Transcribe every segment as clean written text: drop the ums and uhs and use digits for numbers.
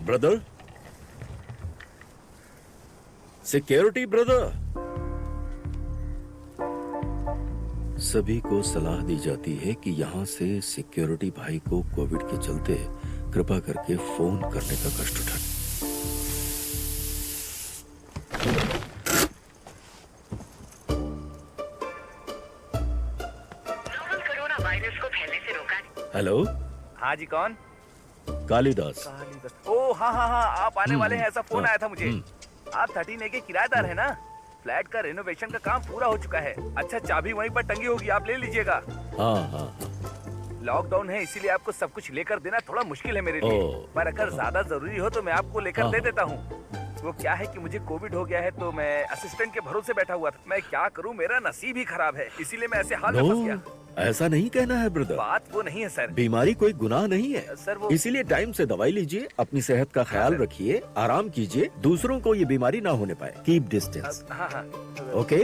Brother, security brother. सभी को सलाह दी जाती है कि यहां से सिक्योरिटी भाई को कोविड के चलते कृपा करके फोन करने का कष्ट उठाएं। नोवल कोरोना वायरस को फैलने से रोका। हेलो, हाँ जी, कौन? कालिदास। ओ हाँ, आप आने वाले हैं, ऐसा फोन आया था मुझे। आप 13A के किराएदार हैं ना? फ्लैट का रेनोवेशन का काम पूरा हो चुका है। अच्छा, चाबी वहीं पर टंगी होगी, आप ले लीजिएगा। हाँ। लॉकडाउन है, इसीलिए आपको सब कुछ लेकर देना थोड़ा मुश्किल है मेरे लिए। पर अगर ज्यादा जरूरी हो तो मैं आपको लेकर दे देता हूँ। वो क्या है कि मुझे कोविड हो गया है तो मैं असिस्टेंट के भरोसे बैठा हुआ था। मैं क्या करूँ, मेरा नसीब ही खराब है, इसीलिए मैं ऐसे हाल में फंस गया। ऐसा नहीं कहना है ब्रदर। बात वो नहीं है सर। बीमारी कोई गुनाह नहीं है सर, वो इसीलिए टाइम से दवाई लीजिए, अपनी सेहत का ख्याल रखिए, आराम कीजिए, दूसरों को ये बीमारी ना होने पाए। Keep distance. हाँ। ओके।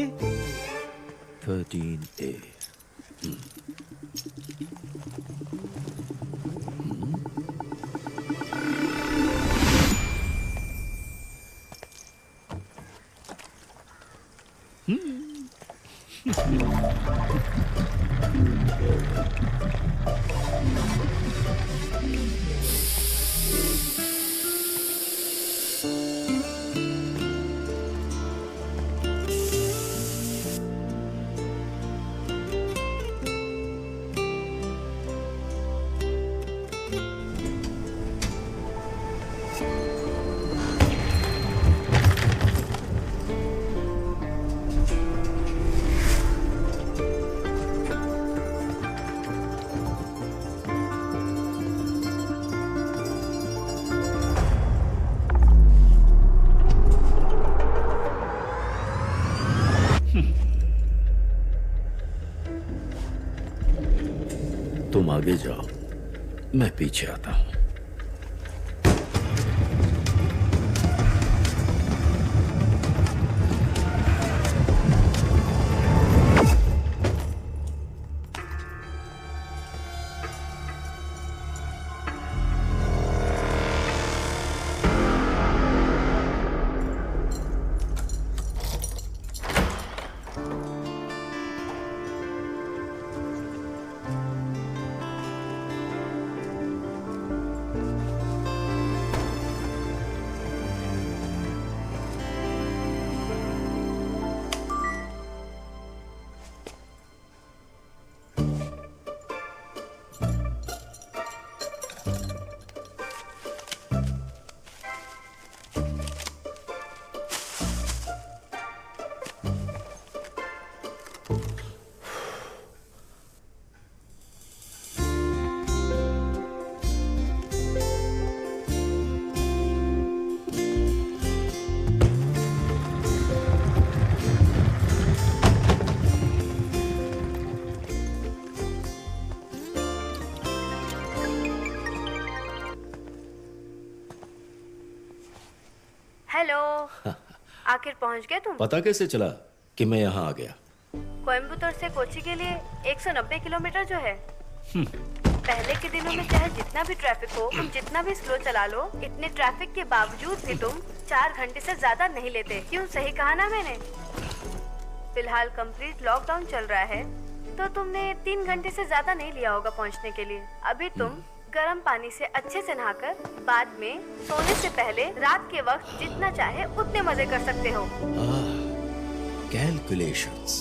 13A। तुम आगे जाओ, मैं पीछे आता हूं। हेलो। आखिर पहुंच गए तुम? पता कैसे चला कि मैं यहाँ आ गया? कोयम्बटूर से कोची के लिए 190 किलोमीटर जो है। पहले के दिनों में चाहे जितना भी ट्रैफिक हो, तुम जितना भी स्लो चला लो, इतने ट्रैफिक के बावजूद भी तुम 4 घंटे से ज्यादा नहीं लेते। क्यों, सही कहा ना मैंने? फिलहाल कंप्लीट लॉकडाउन चल रहा है तो तुमने 3 घंटे से ज्यादा नहीं लिया होगा पहुंचने के लिए। अभी तुम गर्म पानी से अच्छे से नहाकर बाद में सोने से पहले रात के वक्त जितना चाहे उतने मजे कर सकते हो। कैलकुलेशंस।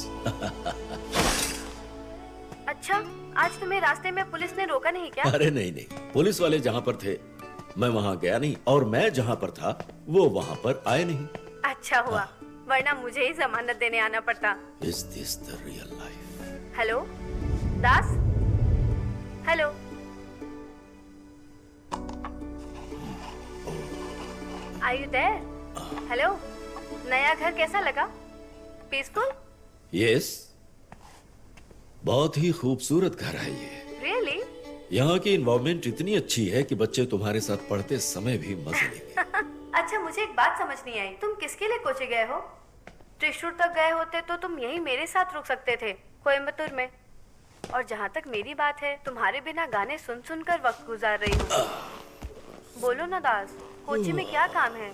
अच्छा, आज तुम्हें रास्ते में पुलिस ने रोका नहीं क्या? अरे नहीं, पुलिस वाले जहाँ पर थे मैं वहाँ गया नहीं, और मैं जहाँ पर था वो वहाँ पर आए नहीं। अच्छा हुआ, वरना मुझे ही जमानत देने आना पड़ता। Is this the real life? Hello Das, hello. Are you there? Hello, नया घर कैसा लगा? पीसफुल? यस, बहुत ही खूबसूरत घर है ये। Really? यहाँ की इन्वायरमेंट इतनी अच्छी है कि बच्चे तुम्हारे साथ पढ़ते समय भी मजे लेंगे। अच्छा, मुझे एक बात समझ नहीं आई, तुम किसके लिए कोची गए हो? त्रिशूर तक गए होते तो तुम यहीं मेरे साथ रुक सकते थे, कोयम्बटूर में। और जहाँ तक मेरी बात है, तुम्हारे बिना गाने सुन सुन कर वक्त गुजार रही हूँ। बोलो ना दास। कोची में क्या काम है?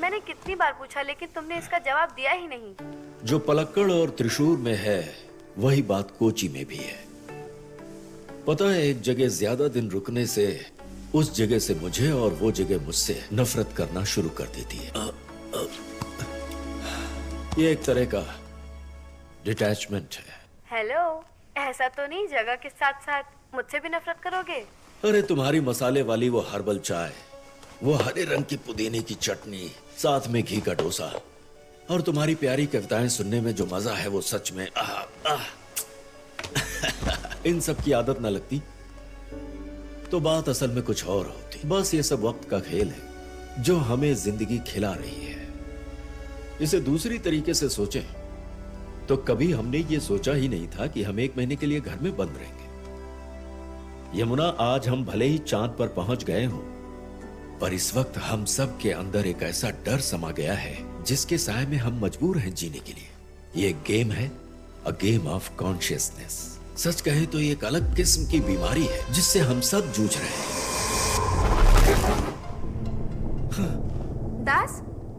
मैंने कितनी बार पूछा लेकिन तुमने इसका जवाब दिया ही नहीं। जो पलक्कड़ और त्रिशूर में है वही बात कोची में भी है। पता है, एक जगह ज्यादा दिन रुकने से उस जगह से मुझे और वो जगह मुझसे नफरत करना शुरू कर देती है। ये एक तरह का डिटैचमेंट है। हेलो, ऐसा तो नहीं जगह के साथ साथ मुझसे भी नफरत करोगे? अरे तुम्हारी मसाले वाली वो हर्बल चाय, वो हरे रंग की पुदीने की चटनी, साथ में घी का डोसा और तुम्हारी प्यारी कविताएं सुनने में जो मजा है वो सच में इन सब की आदत न लगती तो बात असल में कुछ और होती। बस ये सब वक्त का खेल है जो हमें जिंदगी खिला रही है। इसे दूसरी तरीके से सोचें तो कभी हमने ये सोचा ही नहीं था कि हम 1 महीने के लिए घर में बंद रहेंगे। यमुना, आज हम भले ही चांद पर पहुंच गए हों, पर इस वक्त हम सब के अंदर एक ऐसा डर समा गया है जिसके साए में हम मजबूर हैं जीने के लिए। ये गेम है, अ गेम ऑफ कॉन्शियसनेस। सच कहें तो ये एक अलग किस्म की बीमारी है जिससे हम सब जूझ रहे हैं।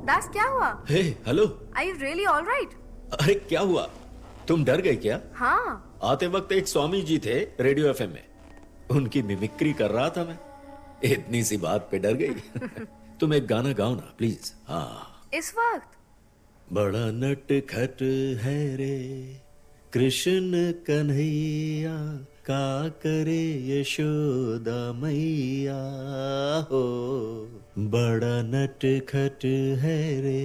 दास क्या हुआ? हे, hello. Are you really all right? अरे क्या हुआ, तुम डर गए क्या? हाँ। आते वक्त एक स्वामी जी थे रेडियो एफएम में, उनकी मिमिक्री कर रहा था मैं। इतनी सी बात पे डर गई। तुम एक गाना गाओ ना प्लीज। हाँ, इस वक्त? बड़ा नटखट है रे कृष्ण कन्हैया, का करे यशोदा मैया हो। बड़ा नटखट है रे।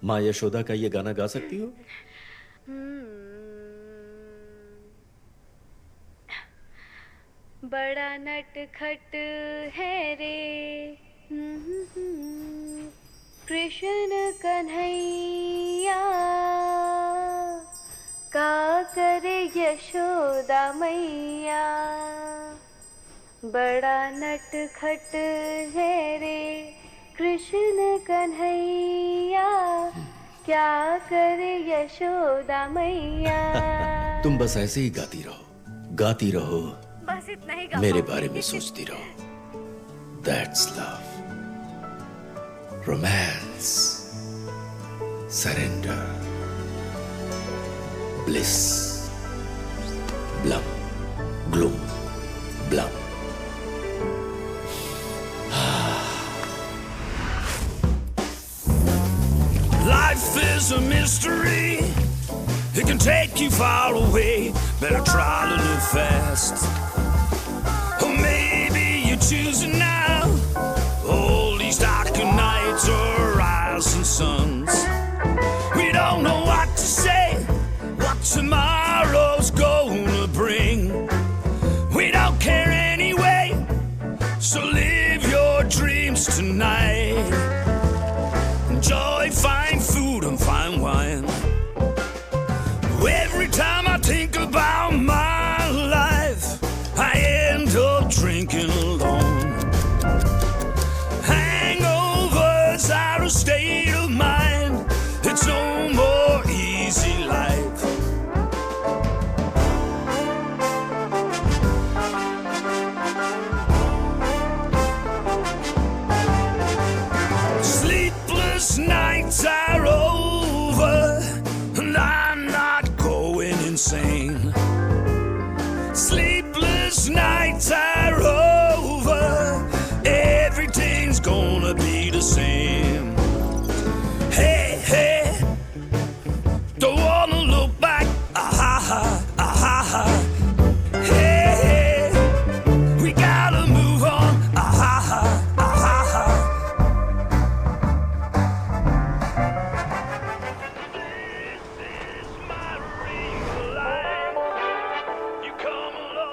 माँ यशोदा का ये गाना गा सकती हो? बड़ा नटखट है रे कृष्ण कन्हैया, का करे यशोदा मैया। बड़ा नटखट है रे कृष्ण कन्हैया, क्या करे यशोदा मैया। तुम बस ऐसे ही गाती रहो, बस इतना ही गा मेरे पाऊंगी। बारे में सोचती रहो। That's love, romance, surrender, bliss, blum, gloom, blum. Life is a mystery. It can take you far away. Better try to live fast. Or maybe you're choosing now. All these darker nights or rising suns. We don't know what to say, what tomorrow's gonna bring. We don't care anyway, so live your dreams tonight. Enjoy fine food and fine wine. Every time I think about my life, I end up drinking alone. Hangovers are a state of mind. It's no more easy life. Sleepless nights are over, and I'm not going insane. Sleepless nights are over, everything's gonna be the same. Hey, hey, don't wanna look back, ah-ha-ha, ah-ha-ha. Hey, hey, we gotta move on, ah-ha-ha, ah-ha-ha. This is my real life. You come along.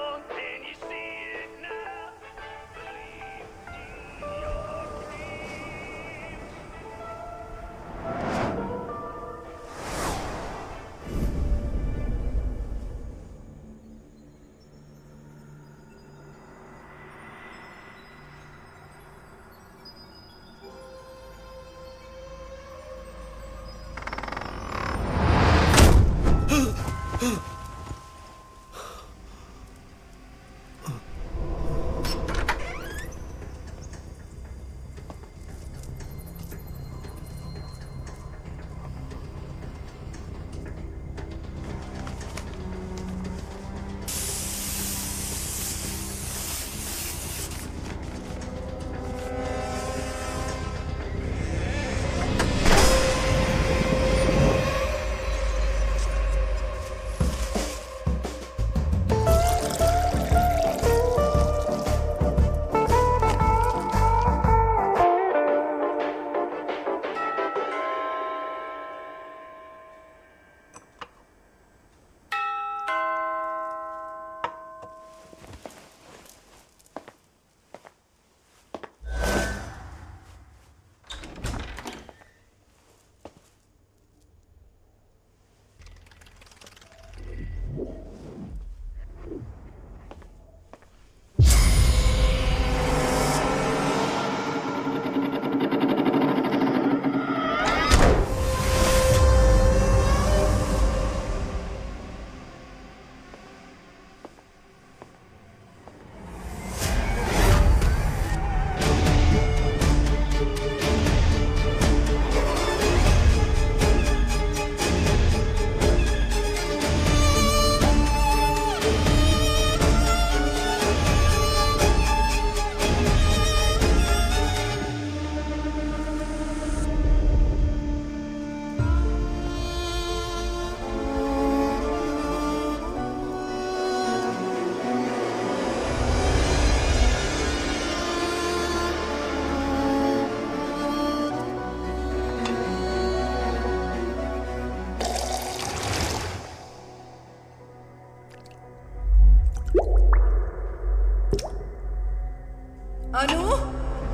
अनु,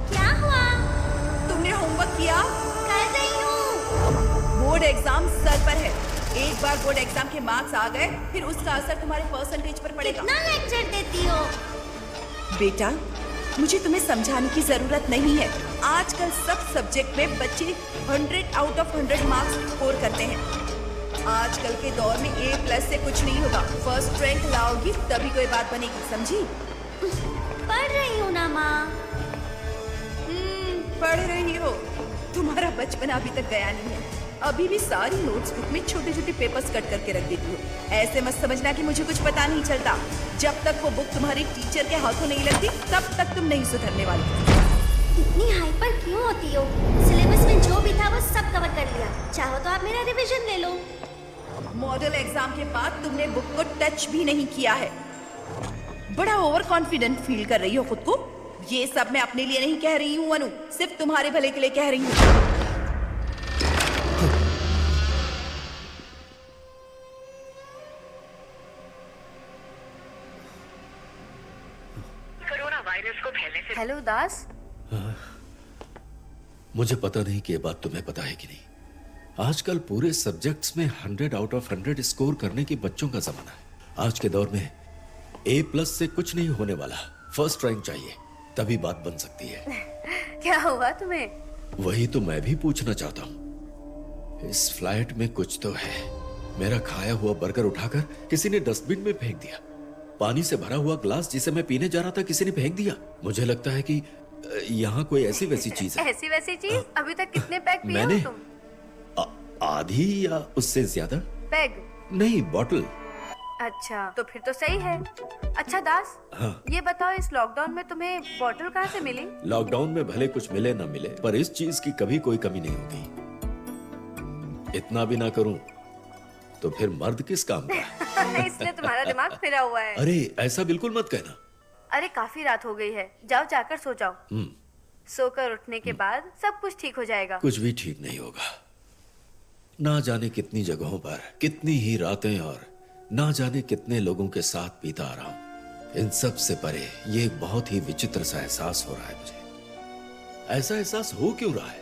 क्या हुआ? तुमने homework किया? कर रही हूँ। Board exam sir पर है। एक बार बोर्ड एग्जाम के मार्क्स आ गए, फिर उसका असर तुम्हारे परसेंटेज पर पड़ेगा। कितना लेक्चर देती हो? बेटा, मुझे तुम्हें समझाने की जरूरत नहीं है। आजकल सब सब्जेक्ट में बच्चे 100 आउट ऑफ 100 मार्क्स स्कोर करते हैं। आजकल के दौर में A+ से कुछ नहीं होगा। फर्स्ट रैंक लाओगी तभी कोई बात बनेगी, समझी? पढ़ रही हूँ ना माँ। पढ़ रही हो। तुम्हारा बचपन अभी तक गया नहीं है। अभी भी सारी नोट्स बुक में छोटे छोटे पेपर्स कट करके रख देती हो। ऐसे मत समझना कि मुझे कुछ पता नहीं चलता। जब तक वो बुक तुम्हारी टीचर के हाथों नहीं लगती तब तक तुम नहीं सुधरने वाली। इतनी हाइपर क्यों होती हो? सिलेबस में जो भी था वो सब कवर कर लिया। चाहो तो आप मेरा रिवीजन ले लो। मॉडल एग्जाम के बाद तुमने बुक को टच भी नहीं किया है। बड़ा ओवर कॉन्फिडेंट फील कर रही हो खुद को। ये सब मैं अपने लिए नहीं कह रही हूँ अनु, सिर्फ तुम्हारे भले के लिए कह रही हूँ। कोरोना वायरस को फैलने से हेलो दास। मुझे पता नहीं कि ये बात तुम्हें पता है कि नहीं। आजकल पूरे सब्जेक्ट्स में 100 आउट ऑफ 100 स्कोर करने के बच्चों का जमाना है। आज के दौर में A+ से कुछ नहीं होने वाला। फर्स्ट रैंक चाहिए, तभी बात बन सकती है। क्या हुआ तुम्हें? वही तो मैं भी पूछना चाहता हूँ। इस फ्लाइट में कुछ तो है। मेरा खाया हुआ बर्गर उठाकर किसी ने डस्टबिन में फेंक दिया। पानी से भरा हुआ ग्लास जिसे मैं पीने जा रहा था किसी ने फेंक दिया। मुझे लगता है कि यहाँ कोई ऐसी वैसी चीज है। ऐसी वैसी चीज? अभी तक कितने पैक पिए हो मैंने तुम? आधी या उससे ज्यादा? पैग? नहीं, बॉटल। अच्छा, तो फिर तो सही है। अच्छा दास, हाँ। ये बताओ इस लॉकडाउन में तुम्हें बॉटल कहाँ से मिली? लॉकडाउन में भले कुछ मिले ना मिले, पर इस चीज की कभी कोई कमी नहीं होगी। इतना भी ना करूं तो फिर मर्द किस काम का? इसलिए तुम्हारा दिमाग फिरा हुआ है। अरे ऐसा बिल्कुल मत कहना। अरे काफी रात हो गई है, जाओ जाकर सो जाओ। सोकर उठने के बाद सब कुछ ठीक हो जाएगा। कुछ भी ठीक नहीं होगा। ना जाने कितनी जगहों पर कितनी ही रातें और ना जाने कितने लोगों के साथ बीता आ रहा हूं। इन सब से परे ये एक बहुत ही विचित्र सा एहसास हो रहा है मुझे। ऐसा एहसास हो क्यों रहा है?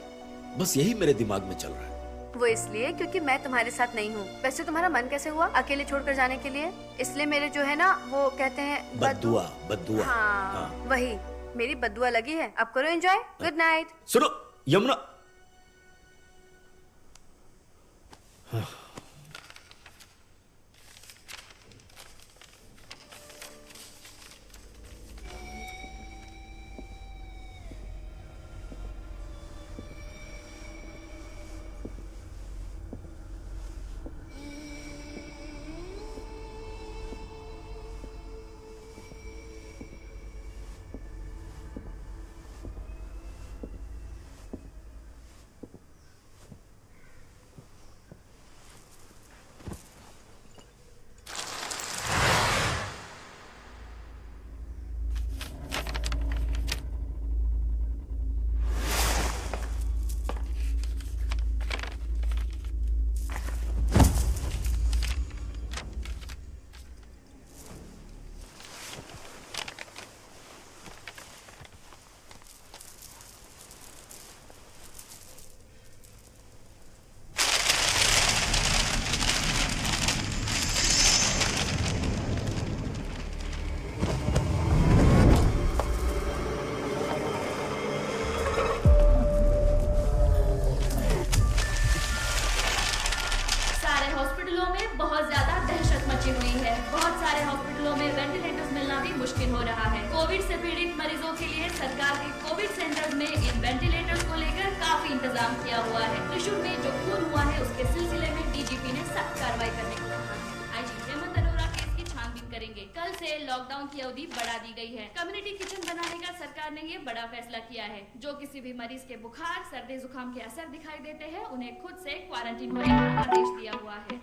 बस यही मेरे दिमाग में चल रहा है। वो इसलिए क्योंकि मैं तुम्हारे साथ नहीं हूँ। वैसे तुम्हारा मन कैसे हुआ अकेले छोड़कर जाने के लिए? इसलिए मेरे जो है ना वो कहते हैं बद्दुआ। बद्दुआ। हाँ, वही मेरी बद्दुआ लगी है। अब करो एंजॉय। Good night. सुनो यमुना। मुश्किल हो रहा है। कोविड से पीड़ित मरीजों के लिए सरकार के कोविड सेंटर्स में इन वेंटिलेटर्स को लेकर काफी इंतजाम किया हुआ है। त्रिशूर में जो खून हुआ है उसके सिलसिले में डीजीपी ने सख्त कार्रवाई करने को कहा है। आईजी हेमंत अरोड़ा केस की छानबीन करेंगे। कल से लॉकडाउन की अवधि बढ़ा दी गई है। कम्युनिटी किचन बनाने का सरकार ने ये बड़ा फैसला किया है। जो किसी भी मरीज के बुखार, सर्दी, जुकाम के असर दिखाई देते हैं उन्हें खुद से क्वारंटीन होने का आदेश दिया हुआ है।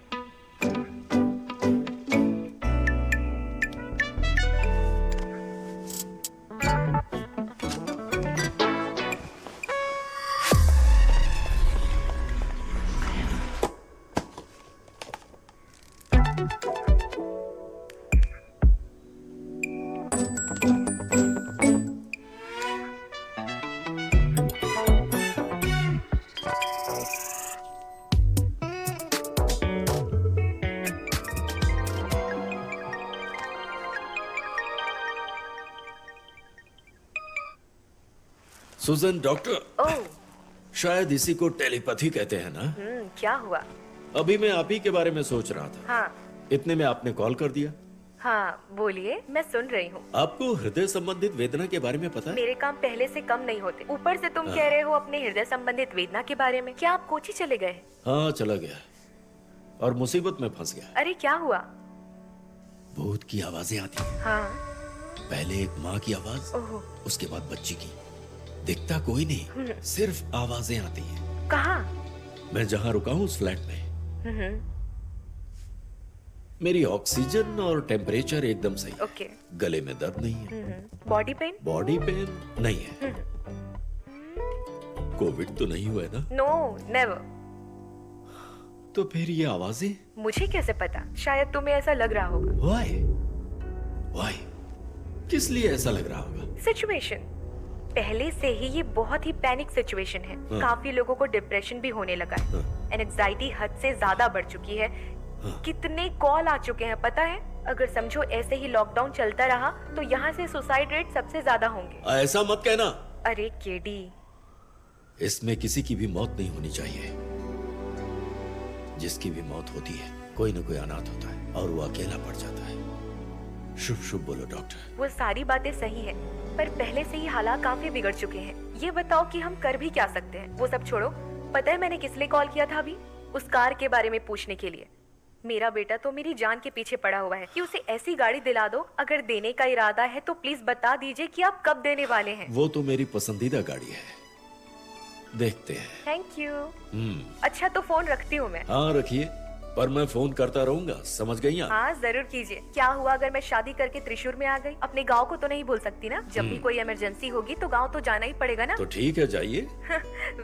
सुजन, डॉक्टर ओह, शायद इसी को टेलीपैथी कहते हैं ना। क्या हुआ? अभी मैं आप ही के बारे में सोच रहा था। हाँ इतने में आपने कॉल कर दिया। हाँ, बोलिए, मैं सुन रही हूँ। आपको हृदय संबंधित वेदना के बारे में पता है? मेरे काम पहले से कम नहीं होते, ऊपर से तुम कह रहे हो अपने हृदय संबंधित वेदना के बारे में। क्या आप कोची चले गए? हाँ, चला गया और मुसीबत में फंस गया। अरे क्या हुआ? भूत की आवाजें आती हैं। हाँ, पहले एक माँ की आवाज, ओह, उसके बाद बच्ची की। दिखता कोई नहीं, सिर्फ आवाजें आती हैं। कहाँ? मैं जहाँ रुका हूँ उस फ्लैट में। मेरी ऑक्सीजन और टेम्परेचर एकदम सही है। ओके। गले में दर्द नहीं है। Body pain? बॉडी पेन नहीं है। कोविड तो नहीं हुआ है ना? No, never. तो फिर ये आवाजें? मुझे कैसे पता? शायद तुम्हें ऐसा लग रहा होगा। Why? Why? किस लिए ऐसा लग रहा होगा? सिचुएशन पहले से ही ये बहुत ही पैनिक सिचुएशन है। काफी लोगों को डिप्रेशन भी होने लगा है। एंजाइटी हद से ज्यादा बढ़ चुकी है। कितने कॉल आ चुके हैं पता है? अगर समझो ऐसे ही लॉकडाउन चलता रहा तो यहाँ से सुसाइड रेट सबसे ज्यादा होंगे। ऐसा मत कहना। अरे केडी, इसमें किसी की भी मौत नहीं होनी चाहिए। जिसकी भी मौत होती है कोई न कोई अनाथ होता है और वो अकेला पड़ जाता है। शुभ शुभ बोलो डॉक्टर। वो सारी बातें सही है, पर पहले से ही हालात काफी बिगड़ चुके हैं। ये बताओ कि हम कर भी क्या सकते हैं? वो सब छोड़ो, पता है मैंने किस लिए कॉल किया था अभी? उस कार के बारे में पूछने के लिए। मेरा बेटा तो मेरी जान के पीछे पड़ा हुआ है कि उसे ऐसी गाड़ी दिला दो। अगर देने का इरादा है तो प्लीज बता दीजिए कि आप कब देने वाले हैं। वो तो मेरी पसंदीदा गाड़ी है, देखते हैं। Thank you. अच्छा तो फोन रखती हूँ मैं। हाँ रखिए, पर मैं फोन करता रहूंगा, समझ गई आप? हाँ जरूर कीजिए। क्या हुआ अगर मैं शादी करके त्रिशूर में आ गई? अपने गांव को तो नहीं भूल सकती ना। जब भी कोई इमरजेंसी होगी तो गांव तो जाना ही पड़ेगा ना। तो ठीक है, जाइए।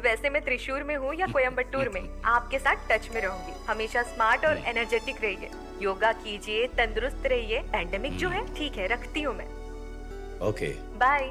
वैसे मैं त्रिशूर में हूँ या कोयम्बटूर में, आपके साथ टच में रहूंगी। हमेशा स्मार्ट और एनर्जेटिक रहिए, योगा कीजिए, तंदुरुस्त रहिए। पैंडेमिक जो है ठीक है, रखती हूँ मैं। Okay, bye.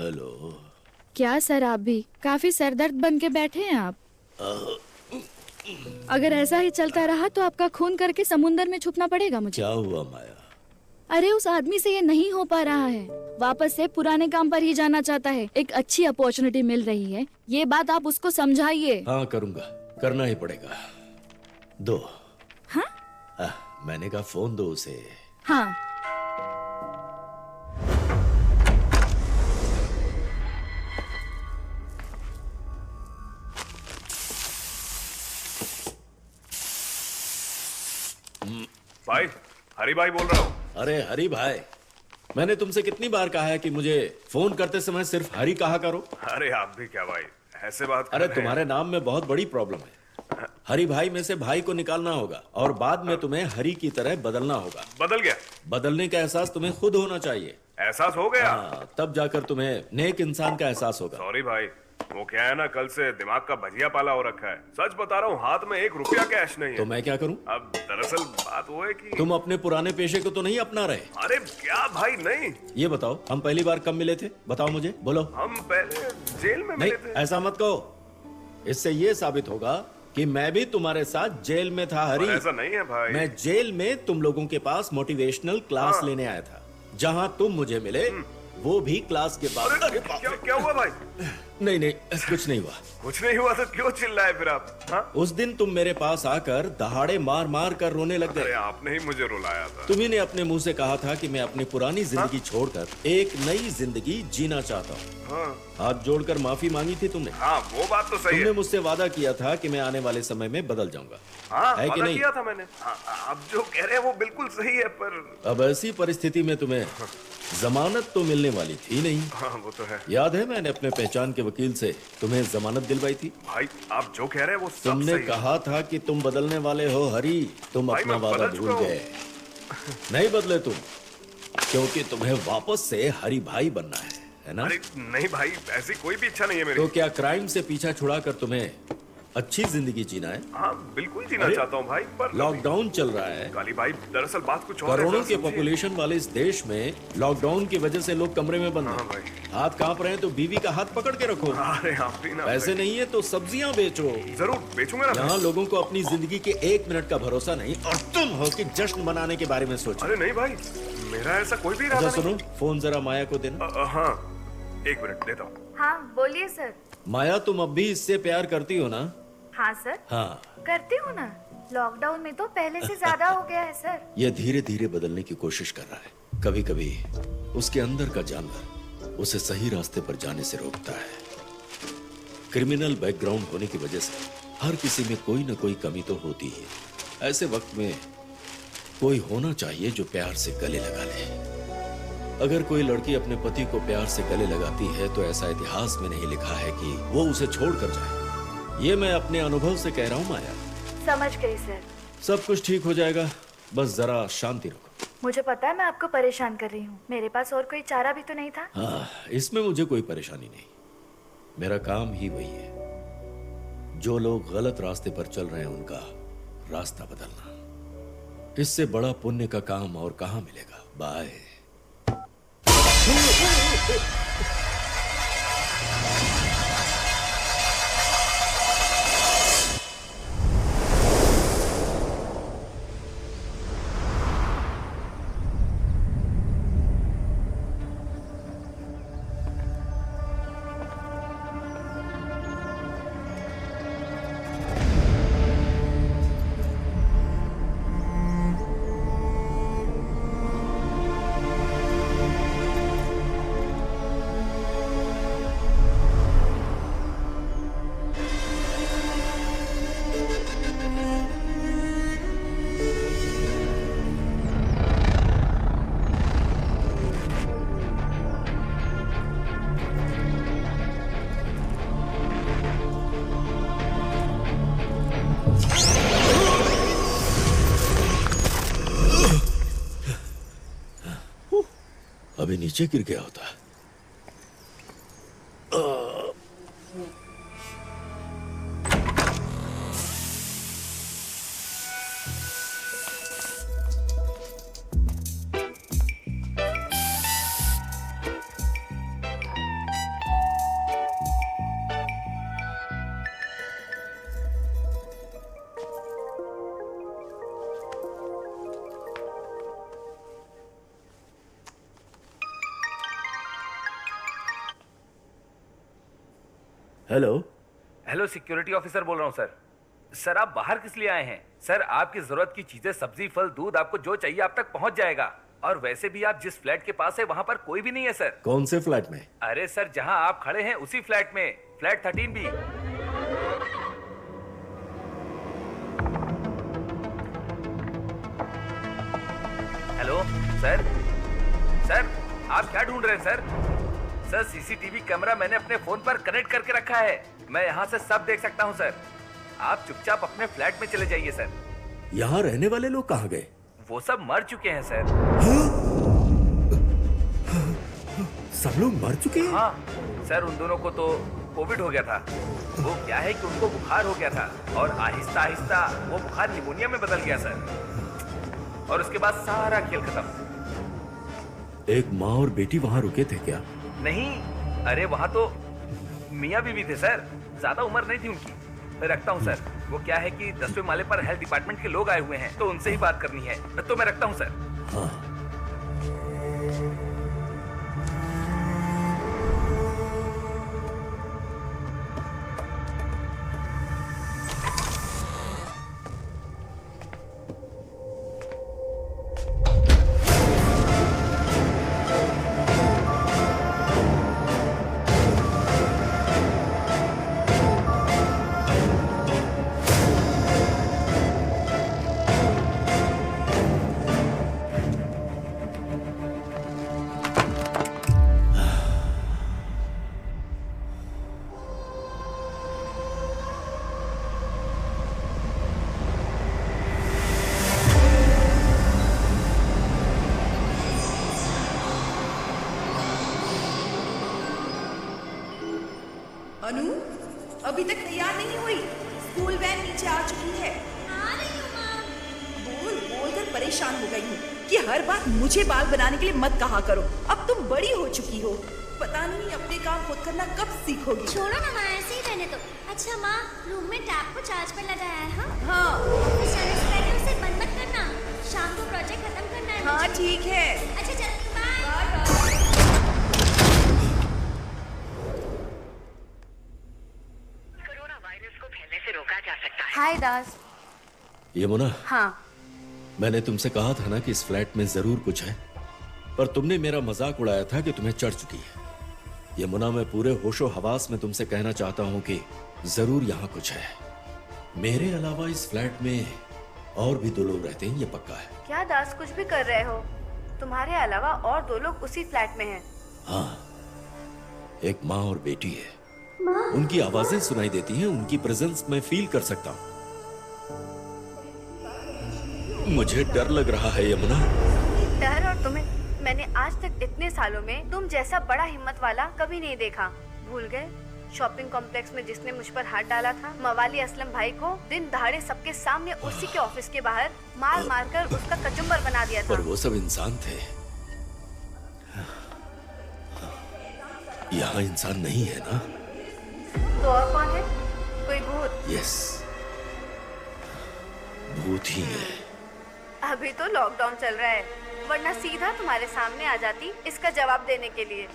हेलो। क्या सर, आप भी काफी सरदर्द बन के बैठे हैं आप। अगर ऐसा ही चलता रहा तो आपका खून करके समुंदर में छुपना पड़ेगा मुझे। क्या हुआ माया? अरे उस आदमी से ये नहीं हो पा रहा है, वापस से पुराने काम पर ही जाना चाहता है। एक अच्छी अपॉर्चुनिटी मिल रही है, ये बात आप उसको समझाइए। हाँ करूँगा, करना ही पड़ेगा। दो। हाँ? मैंने कहा फोन दो उसे। हाँ। भाई, हरी भाई बोल रहा हूँ। अरे हरी भाई, मैंने तुमसे कितनी बार कहा है कि मुझे फोन करते समय सिर्फ हरी कहा करो। अरे आप भी क्या भाई, ऐसे बात कर अरे रहे हैं। तुम्हारे नाम में बहुत बड़ी प्रॉब्लम है। हरी भाई में से भाई को निकालना होगा और बाद में तुम्हें हरी की तरह बदलना होगा। बदल गया? बदलने का एहसास तुम्हें खुद होना चाहिए। एहसास हो गया? हाँ, तब जाकर तुम्हें नेक इंसान का एहसास होगा। सॉरी भाई, वो क्या है ना, कल से दिमाग का भजिया पाला हो रखा है। सच बता रहा हूँ, हाथ में एक रुपया कैश नहीं है। तो मैं क्या करूं? अब दरअसल बात वो है कि तुम अपने पुराने पेशे को तो नहीं अपना रहे? अरे क्या भाई, नहीं। ये बताओ, हम पहली बार कब मिले थे? बताओ मुझे, बोलो। हम पहले जेल में नहीं, मिले थे। ऐसा मत कहो। इससे ये साबित होगा कि मैं भी तुम्हारे साथ जेल में था हरी। ऐसा नहीं है भाई। मैं जेल में तुम लोगों के पास मोटिवेशनल क्लास लेने आया था। जहां तुम मुझे मिले वो भी क्लास के बाद। अरे क्या हुआ भाई? नहीं कुछ नहीं हुआ। कुछ नहीं हुआ तो क्यों चिल्लाए फिर आप? हाँ? उस दिन तुम मेरे पास आकर दहाड़े मार मार कर रोने लग अरे गए। आपने ही मुझे रुलाया था। तुम्ही ने अपने मुंह से कहा था कि मैं अपनी पुरानी जिंदगी छोड़कर एक नई जिंदगी जीना चाहता हूँ। हाँ। हाथ जोड़कर माफी मांगी थी तुमने। हाँ वो बात तो सही तुमने है। मुझसे वादा किया था कि मैं आने वाले समय में बदल जाऊंगा। हाँ है कि वादा नहीं? किया था मैंने। हाँ, आप जो कह रहे हैं वो बिल्कुल सही है, पर अब ऐसी परिस्थिति में तुम्हें जमानत तो मिलने वाली थी नहीं। हाँ वो तो है। याद है मैंने अपने पहचान के वकील से तुम्हें जमानत दिलवाई थी। भाई आप जो कह रहे हैं वो सब तुमने सही है। कहा था कि तुम बदलने वाले हो हरी। तुम भाई, अपना मैं वादा बदल भूल चुका हूं। गए। नहीं बदले तुम, क्योंकि तुम्हें वापस से हरी भाई बनना है ना? अरे नहीं भाई, ऐसी कोई भी इच्छा नहीं है मेरी। तो क्या क्राइम से पीछा छुड़ाकर तुम्हें अच्छी जिंदगी जीना है? हाँ बिल्कुल जीना अरे, चाहता हूँ भाई, पर लॉकडाउन चल रहा है। काली भाई दरअसल बात कुछ और है, करोड़ों जरा के समझिए। पॉपुलेशन वाले इस देश में लॉकडाउन की वजह से लोग कमरे में बंद हाँ हैं। भाई। हाथ कांप रहे हैं तो बीवी का हाथ पकड़ के रखो। अरे आप भी ना। पैसे नहीं है तो सब्जियां बेचो। जरूर बेचूंगा ना। यहाँ लोगों को अपनी जिंदगी के 1 मिनट का भरोसा नहीं, और तुम हो कि जश्न मनाने के बारे में सोचो। अरे नहीं भाई, मेरा ऐसा कोई भी इरादा अच्छा नहीं। सुनो, फोन जरा माया को देना। हाँ 1 मिनट देता हूँ। हाँ बोलिए सर। माया तुम अब भी इससे प्यार करती हो ना? हाँ सर हाँ। करती हूँ ना। लॉकडाउन में तो पहले से ज्यादा हो गया है सर। यह धीरे धीरे बदलने की कोशिश कर रहा है। कभी कभी उसके अंदर का जानवर उसे सही रास्ते पर जाने से रोकता है। क्रिमिनल बैकग्राउंड होने की वजह से हर किसी में कोई ना कोई कमी तो होती ही है। ऐसे वक्त में कोई होना चाहिए जो प्यार से गले लगा ले। अगर कोई लड़की अपने पति को प्यार से गले लगाती है तो ऐसा इतिहास में नहीं लिखा है कि वो उसे छोड़कर जाए। ये मैं अपने अनुभव से कह रहा हूँ माया। समझ गई सर। सब कुछ ठीक हो जाएगा, बस जरा शांति रखो। मुझे पता है मैं आपको परेशान कर रही हूँ। मेरे पास और कोई चारा भी तो नहीं था। हाँ, इसमें मुझे कोई परेशानी नहीं। मेरा काम ही वही है। जो लोग गलत रास्ते पर चल रहे हैं उनका रास्ता बदलना। इससे बड़ा पुण्य का काम और कहां मिलेगा। बाय। अभी नीचे गिर गया होता। हेलो। हेलो सिक्योरिटी ऑफिसर बोल रहा हूँ सर। सर आप बाहर किस लिए आए हैं? सर आपकी जरूरत की चीजें, सब्जी, फल, दूध, आपको जो चाहिए आप तक पहुंच जाएगा। और वैसे भी आप जिस फ्लैट के पास है वहां पर कोई भी नहीं है सर। कौन से फ्लैट में? अरे सर जहां आप खड़े हैं उसी फ्लैट में, फ्लैट 13 भी। Hello sir. सर आप क्या ढूंढ रहे हैं सर? सर सीसीटीवी कैमरा मैंने अपने फोन पर कनेक्ट करके रखा है। मैं यहाँ से सब देख सकता हूँ सर। आप चुपचाप अपने फ्लैट में चले जाइए सर। यहाँ रहने वाले लोग कहाँ गए? वो सब मर चुके हैं सर। सब लोग मर चुके हैं? हाँ सर, उन दोनों को तो कोविड हो गया था। वो क्या है कि उनको बुखार हो गया था और आहिस्ता आहिस्ता वो बुखार निमोनिया में बदल गया सर। और उसके बाद सारा खेल खत्म। एक माँ और बेटी वहाँ रुके थे क्या? नहीं, अरे वहाँ तो मियाँ बीवी थे सर। ज्यादा उम्र नहीं थी उनकी। मैं रखता हूँ सर। वो क्या है कि 10वें माले पर हेल्थ डिपार्टमेंट के लोग आए हुए हैं तो उनसे ही बात करनी है। तो मैं रखता हूँ सर। हाँ। अनु, अभी तक तैयार नहीं हुई। स्कूल वैन नीचे आ चुकी है। आ रही हूँ माँ। बोल बोल कर परेशान हो गई हूँ कि हर बात मुझे बाल बनाने के लिए मत कहा करो। अब तुम बड़ी हो चुकी हो, पता नहीं अपने काम खुद करना कब सीखोगी। छोड़ो ना माँ, ऐसे ही रहने दो। अच्छा माँ, रूम में टैप को चार्ज पर लगाया है। हाँ हाँ ऑफिस जाने से पहले उसे बंद मत करना। शाम को प्रोजेक्ट खत्म करना है। हाँ मुझे। ठीक है। अच्छा चलती हूँ, बाय। कोरोना वायरस को फैलने से रोका जा सकता है। हाय दास। यमुना, हाँ, मैंने तुमसे कहा था ना कि इस फ्लैट में जरूर कुछ है, पर तुमने मेरा मजाक उड़ाया था कि तुम्हें चढ़ चुकी है। यमुना, मैं पूरे होशो हवास में तुमसे कहना चाहता हूँ कि जरूर यहाँ कुछ है। मेरे अलावा इस फ्लैट में और भी 2 लोग रहते हैं, ये पक्का है। क्या दास कुछ भी कर रहे हो? तुम्हारे अलावा और 2 लोग उसी फ्लैट में हैं। हाँ, एक माँ और बेटी है। उनकी आवाजें सुनाई देती हैं, उनकी प्रेजेंस मैं फील कर सकता हूँ। मुझे डर लग रहा है यमुना। डर? और तुम्हें? मैंने आज तक इतने सालों में तुम जैसा बड़ा हिम्मत वाला कभी नहीं देखा। भूल गए शॉपिंग कॉम्प्लेक्स में जिसने मुझ पर हाथ डाला था? मवाली असलम भाई को दिन दहाड़े सबके सामने उसी के ऑफिस के बाहर मार मार कर उसका कचुम्बर बना दिया था। पर वो सब इंसान थे, यहाँ इंसान नहीं है ना? तो और कौन है? कोई भूत? यस, भूत ही है। अभी तो लॉकडाउन चल रहा है, वरना सीधा तुम्हारे सामने आ जाती इसका जवाब देने के लिए।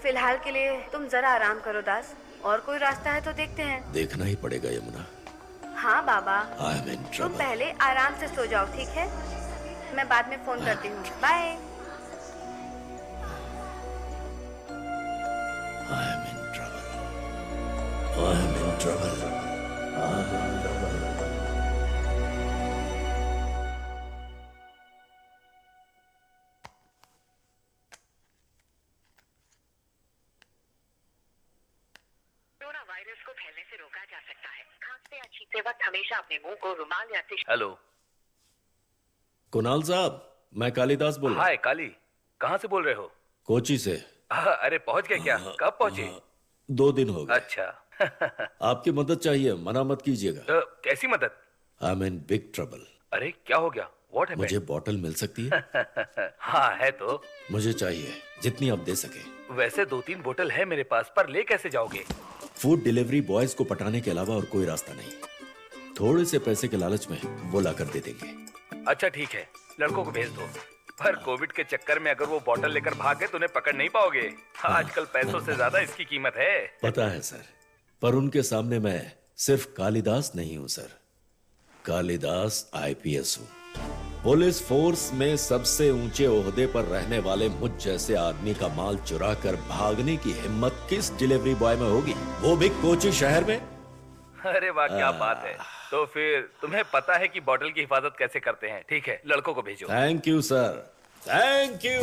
फिलहाल के लिए तुम जरा आराम करो दास, और कोई रास्ता है तो देखते हैं। देखना ही पड़ेगा यमुना। हाँ बाबा, आई एम इन तुम ट्रबल। पहले आराम से सो जाओ, ठीक है? मैं बाद में फोन करती हूँ। Bye. I am in trouble. I am in trouble. I am in trouble. Corona virus को फैलने से रोका जा सकता है। खांसते या छींकते वक्त हमेशा अपने मुंह को रुमाल या टिश्यू। हेलो। कुणाल साहब, मैं कालिदास बोल रहा हूँ। हाय काली, कहाँ से बोल रहे हो? कोची से। अरे पहुँच गए क्या? कब पहुँचे? 2 दिन हो गए। अच्छा। आपकी मदद चाहिए, मना मत कीजिएगा। कैसी मदद? आई एम इन बिग ट्रबल। अरे क्या हो गया? What happened? मुझे बॉटल मिल सकती है? हाँ है तो। मुझे चाहिए, जितनी आप दे सके। वैसे 2-3 बोतल है मेरे पास, पर ले कैसे जाओगे? फूड डिलीवरी बॉयज को पटाने के अलावा और कोई रास्ता नहीं। थोड़े से पैसे के लालच में वो लाकर दे देंगे। अच्छा ठीक है, लड़कों को भेज दो। पर कोविड के चक्कर में अगर वो बोतल लेकर भाग गए तो उन्हें पकड़ नहीं पाओगे। आजकल पैसों से ज्यादा इसकी कीमत है। पता है सर, पर उनके सामने मैं सिर्फ कालिदास नहीं हूं सर, कालिदास IPS हूं। पुलिस फोर्स में सबसे ऊंचे ओहदे पर रहने वाले मुझ जैसे आदमी का माल चुरा कर भागने की हिम्मत किस डिलीवरी बॉय में होगी, वो भी कोची शहर में? अरे वाह क्या बात है। तो फिर तुम्हें पता है कि बोतल की हिफाजत कैसे करते हैं। ठीक है, लड़कों को भेजो। Thank you sir, thank you.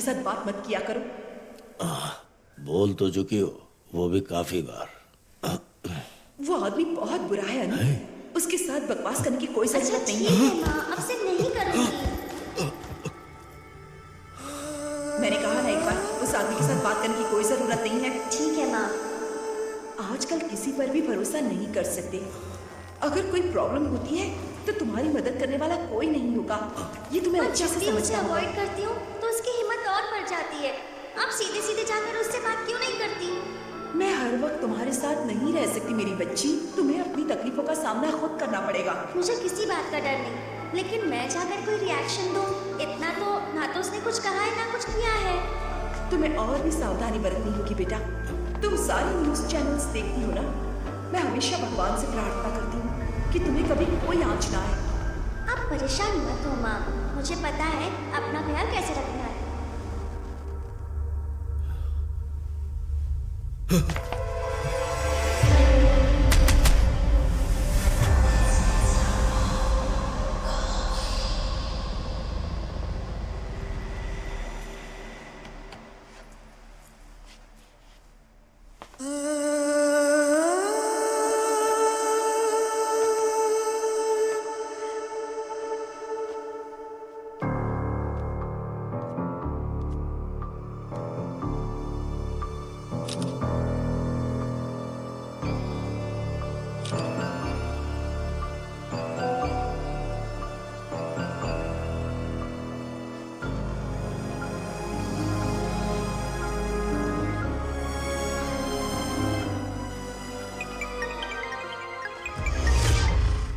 साथ बात मत किया करो। बोल तो चुकी हो, वो भी काफी बार। वो आदमी बहुत बुरा है अनु। उसके साथ बकवास करने की कोई जरूरत नहीं ठीक है माँ, अब से नहीं करूँगी। मैंने कहा ना एक बार, उस आदमी के साथ बात करने की कोई जरूरत नहीं है। ठीक है माँ। आजकल किसी पर भी भरोसा नहीं कर सकते। अगर कोई प्रॉब्लम होती है तो तुम्हारी मदद करने वाला कोई नहीं होगा। ये तुम्हें अच्छे से समझना होगा। अवॉइड करती हूँ तो उसकी हिम्मत और बढ़ जाती है। आप सीधे सीधे जाकर उससे बात क्यों नहीं करती? मैं हर वक्त तुम्हारे साथ नहीं रह सकती मेरी बच्ची। तुम्हें अपनी तकलीफों का सामना खुद करना पड़ेगा। मुझे किसी बात का डर नहीं, लेकिन मैं जाकर कोई रिएक्शन दूं, इतना तो ना तो उसने कुछ कहा है ना कुछ किया है। तुम्हें और भी सावधानी बरतनी होगी बेटा। तुम सारे न्यूज चैनल्स देखती हो ना? मैं हमेशा भगवान से प्रार्थना करती हूँ कि तुम्हें कभी कोई आंच ना आए। आप परेशान मत हो माँ, मुझे पता है अपना ख्याल कैसे रखना है।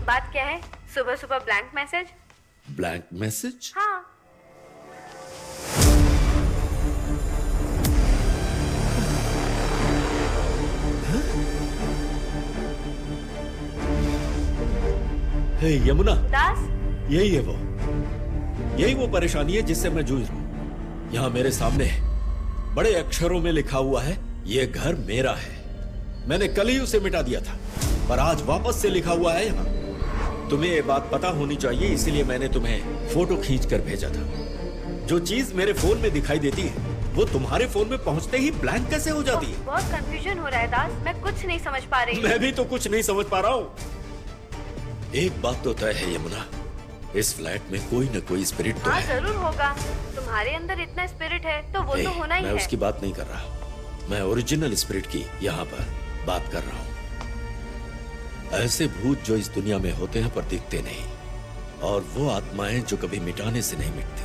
बात क्या है? सुबह सुबह ब्लैंक मैसेज? Blank message? हाँ। हे यमुना, दास, यही है वो। यही वो परेशानी है जिससे मैं जूझ रहा हूं। यहाँ मेरे सामने बड़े अक्षरों में लिखा हुआ है, ये घर मेरा है। मैंने कल ही उसे मिटा दिया था, पर आज वापस से लिखा हुआ है यहाँ। तुम्हें ये बात पता होनी चाहिए, इसीलिए मैंने तुम्हें फोटो खींच कर भेजा था। जो चीज मेरे फोन में दिखाई देती है वो तुम्हारे फोन में पहुंचते ही ब्लैंक कैसे हो जाती है? बहुत कंफ्यूजन हो रहा है दास, मैं कुछ नहीं समझ पा रही। मैं भी तो कुछ नहीं समझ पा रहा हूँ। एक बात तो तय है यमुना, इस फ्लैट में कोई न कोई स्पिरिट तो हाँ, है। जरूर होगा। तुम्हारे अंदर इतना स्पिरिट है तो वो तो होना ही मैं है। उसकी बात नहीं कर रहा, मैं ओरिजिनल स्पिरिट की यहाँ पर बात कर रहा हूँ। ऐसे भूत जो इस दुनिया में होते हैं पर दिखते नहीं, और वो आत्माएं जो कभी मिटाने से नहीं मिटती।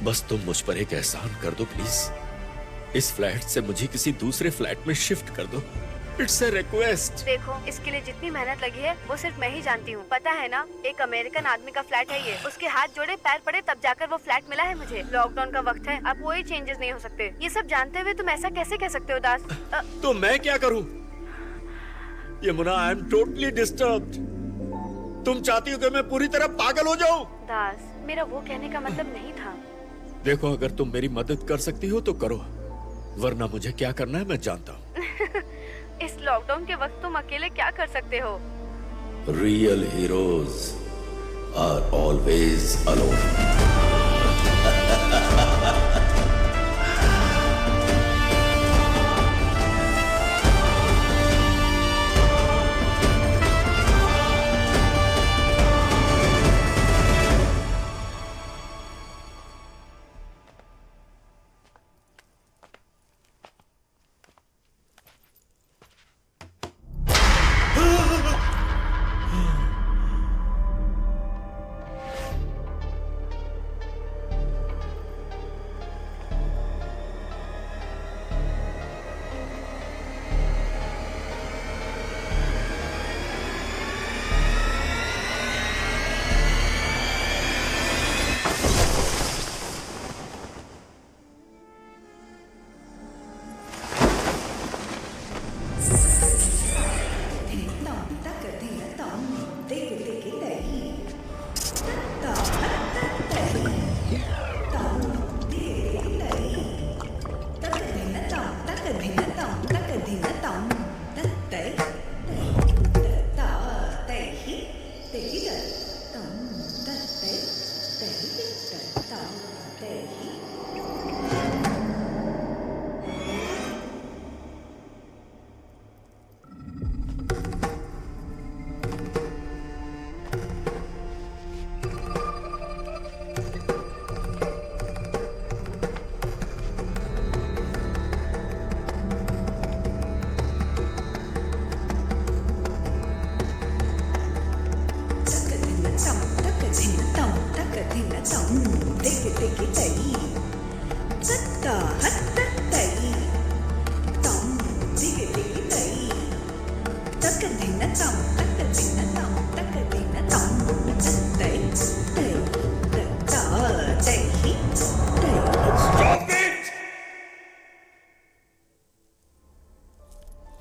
बस तुम मुझ पर एक एहसान कर दो प्लीज। इस फ्लैट से मुझे किसी दूसरे फ्लैट में शिफ्ट कर दो। It's a request. देखो, इसके लिए जितनी मेहनत लगी है वो सिर्फ मैं ही जानती हूँ। पता है ना, एक अमेरिकन आदमी का फ्लैट है ये। उसके हाथ जोड़े पैर पड़े तब जाकर वो फ्लैट मिला है मुझे। लॉकडाउन का वक्त है, अब कोई चेंजेस नहीं हो सकते। ये सब जानते हुए तुम ऐसा कैसे कह सकते हो दास? तो मैं क्या करूँ Yamuna? I am totally disturbed. तुम चाहती हो कि मैं पूरी तरह पागल हो जाऊं? दास, मेरा वो कहने का मतलब नहीं था। देखो, अगर तुम मेरी मदद कर सकती हो तो करो, वरना मुझे क्या करना है मैं जानता हूँ। इस लॉकडाउन के वक्त तुम अकेले क्या कर सकते हो? Real heroes are always alone. Thank you.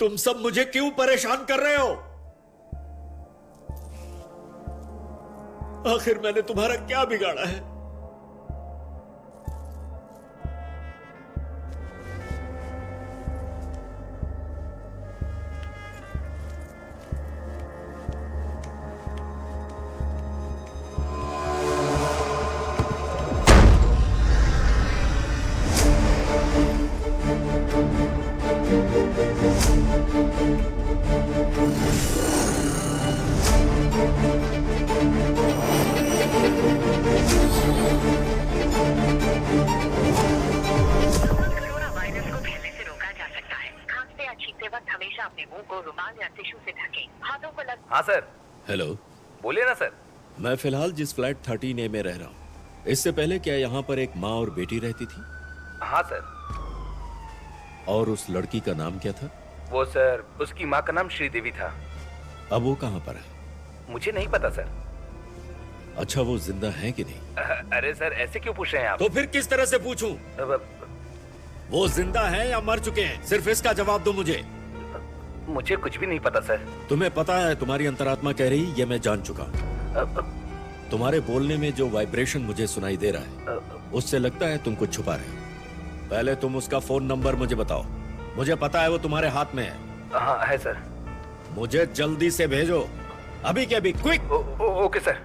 तुम सब मुझे क्यों परेशान कर रहे हो? आखिर मैंने तुम्हारा क्या बिगाड़ा है? हाँ सर। हेलो, बोलिए ना सर। मैं फिलहाल जिस फ्लैट 13A में रह रहा हूँ, इससे पहले क्या यहाँ पर एक माँ और बेटी रहती थी? हाँ सर। और उस लड़की का नाम क्या था? वो सर, उसकी माँ का नाम श्रीदेवी था। अब वो कहाँ पर है? मुझे नहीं पता सर। अच्छा, वो जिंदा है कि नहीं? अरे सर, ऐसे क्यों पूछ रहे हैं आप? तो फिर किस तरह से पूछूं? वो जिंदा है या मर चुके हैं? सिर्फ इसका जवाब दो मुझे। मुझे कुछ भी नहीं पता सर। तुम्हें पता है, तुम्हारी अंतरात्मा कह रही, ये मैं जान चुका। तुम्हारे बोलने में जो वाइब्रेशन मुझे सुनाई दे रहा है, उससे लगता है तुम कुछ छुपा रहे हो। पहले तुम उसका फोन नंबर मुझे बताओ। मुझे पता है वो तुम्हारे हाथ में है। हाँ है सर। मुझे जल्दी से भेजो, अभी के अभी, क्विक। Okay sir.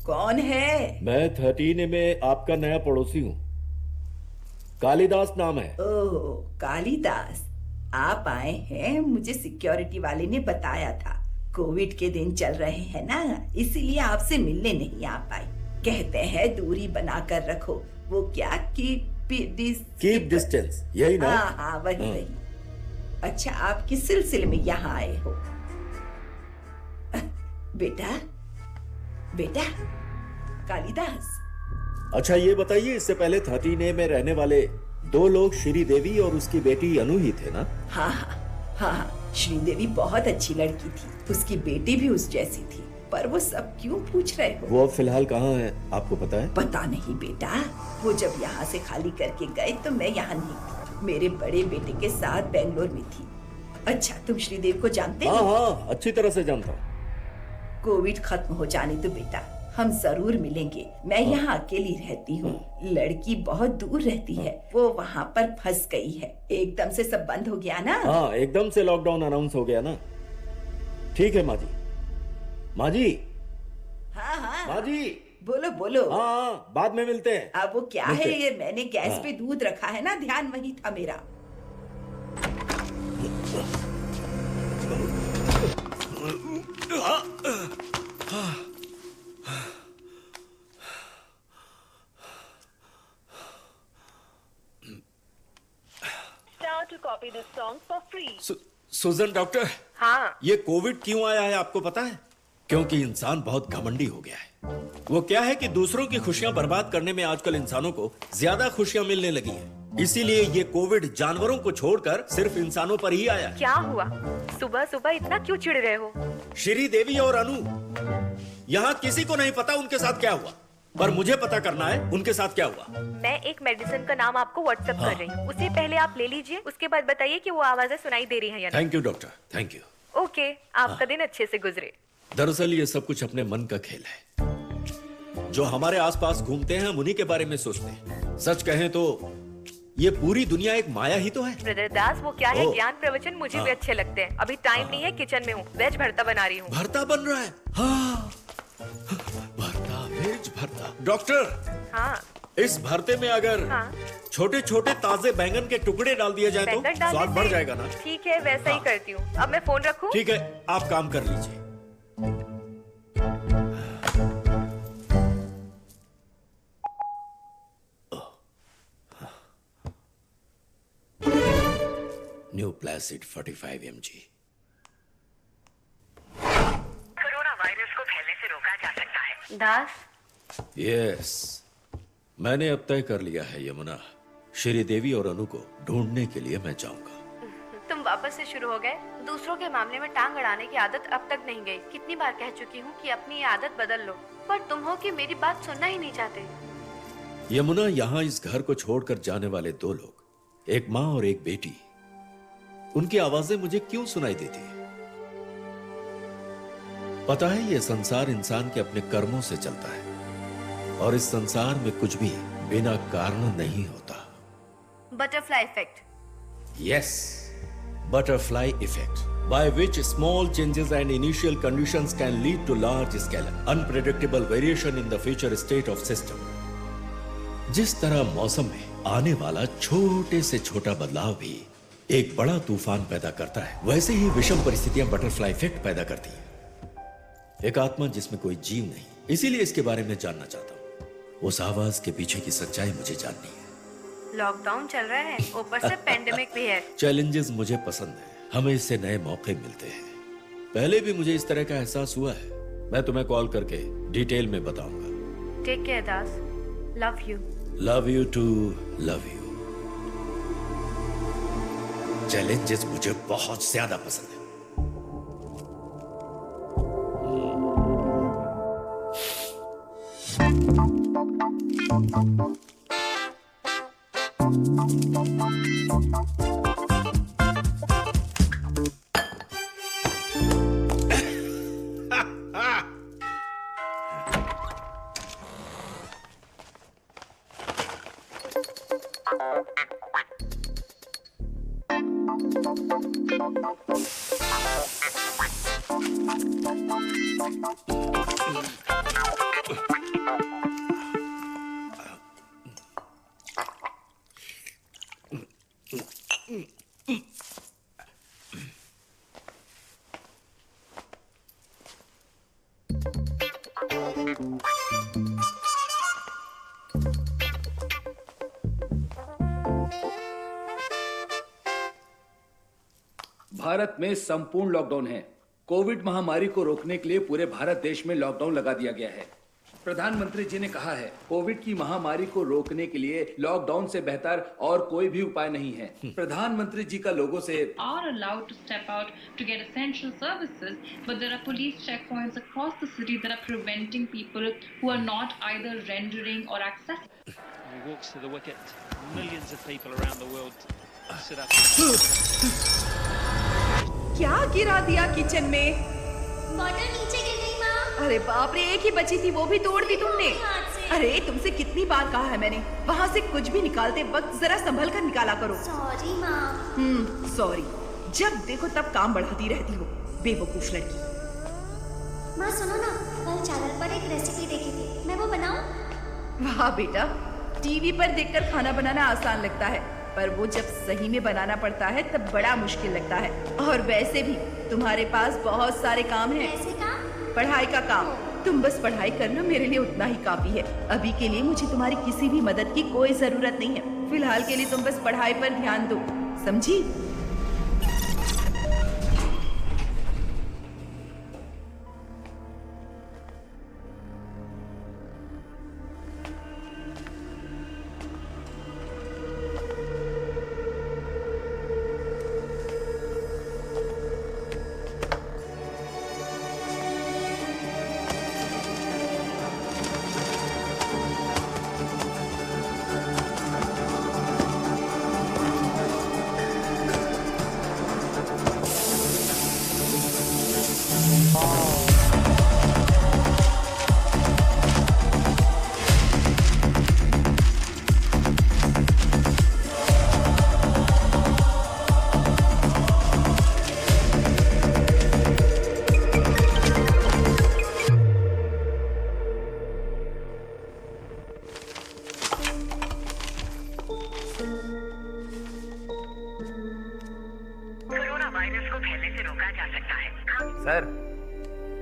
कौन है? मैं 13A में आपका नया पड़ोसी हूँ। कालिदास नाम है। ओह, कालिदास, आप आए हैं। मुझे सिक्योरिटी वाले ने बताया था। कोविड के दिन चल रहे हैं ना, इसीलिए आपसे मिलने नहीं आ पाई। कहते हैं दूरी बनाकर रखो। वो क्या, कीप डिस्टेंस, यही ना? हाँ, वही। अच्छा, आप किस सिलसिले में यहाँ आए हो? बेटा कालिदास। अच्छा, ये बताइए, इससे पहले 13A में रहने वाले 2 लोग श्रीदेवी और उसकी बेटी अनु ही थे ना? हाँ, श्रीदेवी बहुत अच्छी लड़की थी। उसकी बेटी भी उस जैसी थी। पर वो सब क्यों पूछ रहे हो? वो अब फिलहाल कहाँ है, आपको पता है? पता नहीं बेटा, वो जब यहाँ से खाली करके गए तो मैं यहाँ नहीं थी। मेरे बड़े बेटे के साथ बेंगलोर में थी। अच्छा, तुम श्रीदेव को जानते हो? हाँ, अच्छी तरह से जानता हूँ। कोविड खत्म हो जाने तो बेटा, हम जरूर मिलेंगे। मैं यहाँ अकेली रहती हूँ। लड़की बहुत दूर रहती है, वो वहाँ पर फंस गई है। एकदम से सब बंद हो गया ना? हाँ, एकदम से लॉकडाउन अनाउंस हो गया ना। ठीक है माँ जी। हाँ, माँ जी, बोलो। हाँ, बाद में मिलते हैं। अब वो क्या है ये, मैंने गैस पे दूध रखा है ना, ध्यान वही था मेरा। सुजन डॉक्टर। हाँ। ये कोविड क्यों आया है आपको पता है? क्योंकि इंसान बहुत घमंडी हो गया है। वो क्या है कि दूसरों की खुशियां बर्बाद करने में आजकल इंसानों को ज्यादा खुशियां मिलने लगी हैं। इसीलिए ये कोविड जानवरों को छोड़कर सिर्फ इंसानों पर ही आया। क्या हुआ? सुबह सुबह इतना क्यों चिढ़ रहे हो? श्रीदेवी और अनु, यहाँ किसी को नहीं पता उनके साथ क्या हुआ, पर मुझे पता करना है उनके साथ क्या हुआ। मैं एक मेडिसिन का नाम आपको व्हाट्सएप कर रही हूँ, उसे पहले आप ले लीजिए, उसके बाद बताइए कि वो आवाजें सुनाई दे रही हैं या नहीं। Thank you doctor, thank you. Okay, आपका दिन अच्छे से गुजरे। दरअसल ये सब कुछ अपने मन का खेल है। जो हमारे आसपास घूमते हैं हम उन्हीं के बारे में सोचते हैं। सच कहें तो ये पूरी दुनिया एक माया ही तो है। ब्रदर दास, वो क्या है, ज्ञान प्रवचन मुझे भी अच्छे लगते हैं। अभी टाइम नहीं है, किचन में हूँ, वेज भरता बना रही हूँ। भरता बन रहा है? हाँ, भरता, वेज भरता। डॉक्टर, हाँ, इस भरते में अगर छोटे छोटे ताजे बैंगन के टुकड़े डाल दिए जाए तो स्वाद बढ़ जाएगा ना? ठीक है, वैसा ही करती हूँ। अब मैं फोन रखूँ? ठीक है, आप काम कर लीजिए। New placid 45 mg। Corona virus को फैलने से रोका जा सकता है। दास, यस, मैंने अब तय कर लिया है यमुना, श्रीदेवी और अनु को ढूंढने के लिए मैं जाऊंगा। तुम वापस से शुरू हो गए। दूसरों के मामले में टांग अड़ाने की आदत अब तक नहीं गई। कितनी बार कह चुकी हूँ कि अपनी ये आदत बदल लो, पर तुम हो कि मेरी बात सुनना ही नहीं चाहते। यमुना, यहाँ इस घर को छोड़कर जाने वाले दो लोग, एक माँ और एक बेटी, उनकी आवाजें मुझे क्यों सुनाई देती है? पता है, ये संसार इंसान के अपने कर्मों से चलता है और इस संसार में कुछ भी बिना कारण नहीं होता। Butterfly effect. Yes, butterfly effect, by which small changes and initial conditions can lead to large scale unpredictable variation in the future state of system। जिस तरह मौसम में आने वाला छोटे से छोटा बदलाव भी एक बड़ा तूफान पैदा करता है, वैसे ही विषम परिस्थितियां बटरफ्लाई इफेक्ट पैदा करती हैं। एक आत्मा जिसमें कोई जीव नहीं, इसीलिए इसके बारे में जानना चाहता हूं। उस आवाज के पीछे की सच्चाई मुझे जाननी है। लॉकडाउन चल रहा है, ऊपर से पेंडेमिक भी है। चैलेंजेस मुझे पसंद है, हमें इससे नए मौके मिलते हैं। पहले भी मुझे इस तरह का एहसास हुआ है। मैं तुम्हें कॉल करके डिटेल में बताऊंगा। Take care Das, love you. Love you too, love you. Challenges मुझे बहुत ज्यादा पसंद है। भारत में संपूर्ण लॉकडाउन है। कोविड महामारी को रोकने के लिए पूरे भारत देश में लॉकडाउन लगा दिया गया है। प्रधानमंत्री जी ने कहा है, कोविड की महामारी को रोकने के लिए लॉकडाउन से बेहतर और कोई भी उपाय नहीं है। प्रधानमंत्री जी का लोगों से are allowed to step out to get essential services, but there are police checkpoints across the city that are preventing people who are not either rendering or accessing. He walks to the wicket. Millions of people around the world sit up. क्या गिरा दिया kitchen में? Bottle नीचे गिर गई माँ। अरे बाप रे, एक ही बची थी, वो भी तोड़ दी तुमने। अरे तुमसे कितनी बार कहा है मैंने, वहाँ से कुछ भी निकालते वक्त जरा संभल कर निकाला करो। सॉरी माँ। सॉरी। जब देखो तब काम बढ़ाती रहती हो, बेवकूफ लड़की। माँ सुनो ना, कल चैनल पर एक रेसिपी देखी थी, मैं वो बनाऊं? वाह बेटा, टीवी पर देखकर खाना बनाना आसान लगता है, पर वो जब सही में बनाना पड़ता है तब बड़ा मुश्किल लगता है। और वैसे भी तुम्हारे पास बहुत सारे काम हैं। कैसे काम? पढ़ाई का काम। तुम बस पढ़ाई करना, मेरे लिए उतना ही काफी है। अभी के लिए मुझे तुम्हारी किसी भी मदद की कोई जरूरत नहीं है। फिलहाल के लिए तुम बस पढ़ाई पर ध्यान दो, समझी?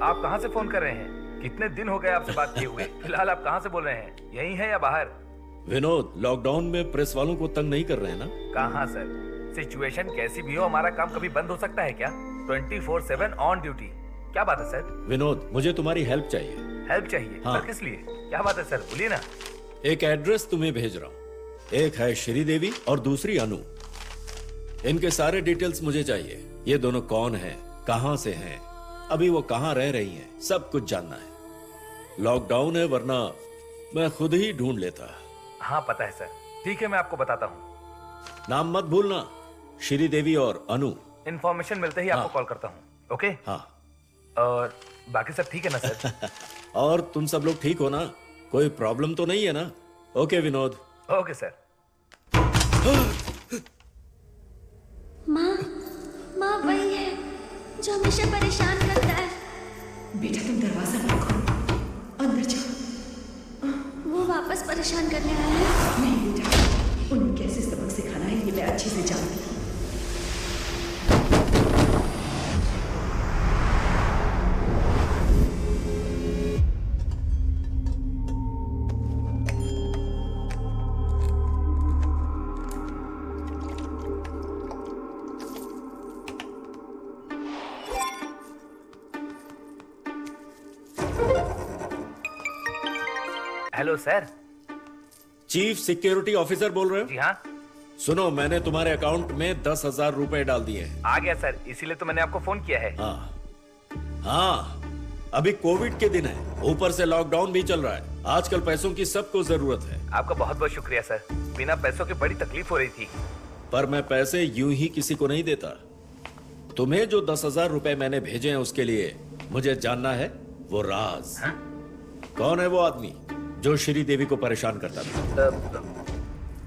आप कहाँ से फोन कर रहे हैं? कितने दिन हो गए आपसे बात किए हुए? फिलहाल आप कहाँ से बोल रहे हैं? यहीं है या बाहर? विनोद, लॉकडाउन में प्रेस वालों को तंग नहीं कर रहे हैं ना? कहाँ सर, सिचुएशन कैसी भी हो हमारा काम कभी बंद हो सकता है क्या? 24/7 ऑन ड्यूटी। क्या बात है सर? विनोद, मुझे तुम्हारी हेल्प चाहिए। हेल्प चाहिए? हाँ। सर किस लिए? क्या बात है सर, बोलिए ना। एक एड्रेस तुम्हें भेज रहा हूँ। एक है श्रीदेवी और दूसरी अनु। इनके सारे डिटेल्स मुझे चाहिए। ये दोनों कौन हैं, कहां से हैं, अभी वो कहां रह रही हैं, सब कुछ जानना है। लॉकडाउन है, वरना मैं खुद ही ढूंढ लेता। हाँ पता है सर। ठीक है, मैं आपको बताता हूँ। नाम मत भूलना, श्रीदेवी और अनु। इन्फॉर्मेशन मिलते ही आपको कॉल करता हूँ। ओके? हाँ। और बाकी सब ठीक है ना सर? और तुम सब लोग ठीक हो ना? कोई प्रॉब्लम तो नहीं है ना? ओके विनोद। Okay sir. माँ वही है जो हमेशा परेशान करता है। बेटा तुम दरवाजा मत खोलो, अंदर जाओ। वो वापस परेशान करने आया है। नहीं बेटा, उन्हें कैसे सबक सिखाना है ये मैं अच्छे से जानती हूँ। Hello sir. Chief security officer बोल रहे हो? जी हाँ। सुनो, मैंने तुम्हारे अकाउंट में 10,000 रुपए डाल दिए हैं। आ गया सर, इसीलिए तो मैंने आपको फोन किया है। हाँ, अभी कोविड के दिन है, ऊपर से लॉकडाउन भी चल रहा है। आजकल पैसों की सबको जरूरत है। आपका बहुत बहुत शुक्रिया सर, बिना पैसों के बड़ी तकलीफ हो रही थी। पर मैं पैसे यूं ही किसी को नहीं देता। तुम्हें जो 10,000 रुपए मैंने भेजे हैं उसके लिए मुझे जानना है वो राज। कौन है वो आदमी जो श्रीदेवी को परेशान करता था?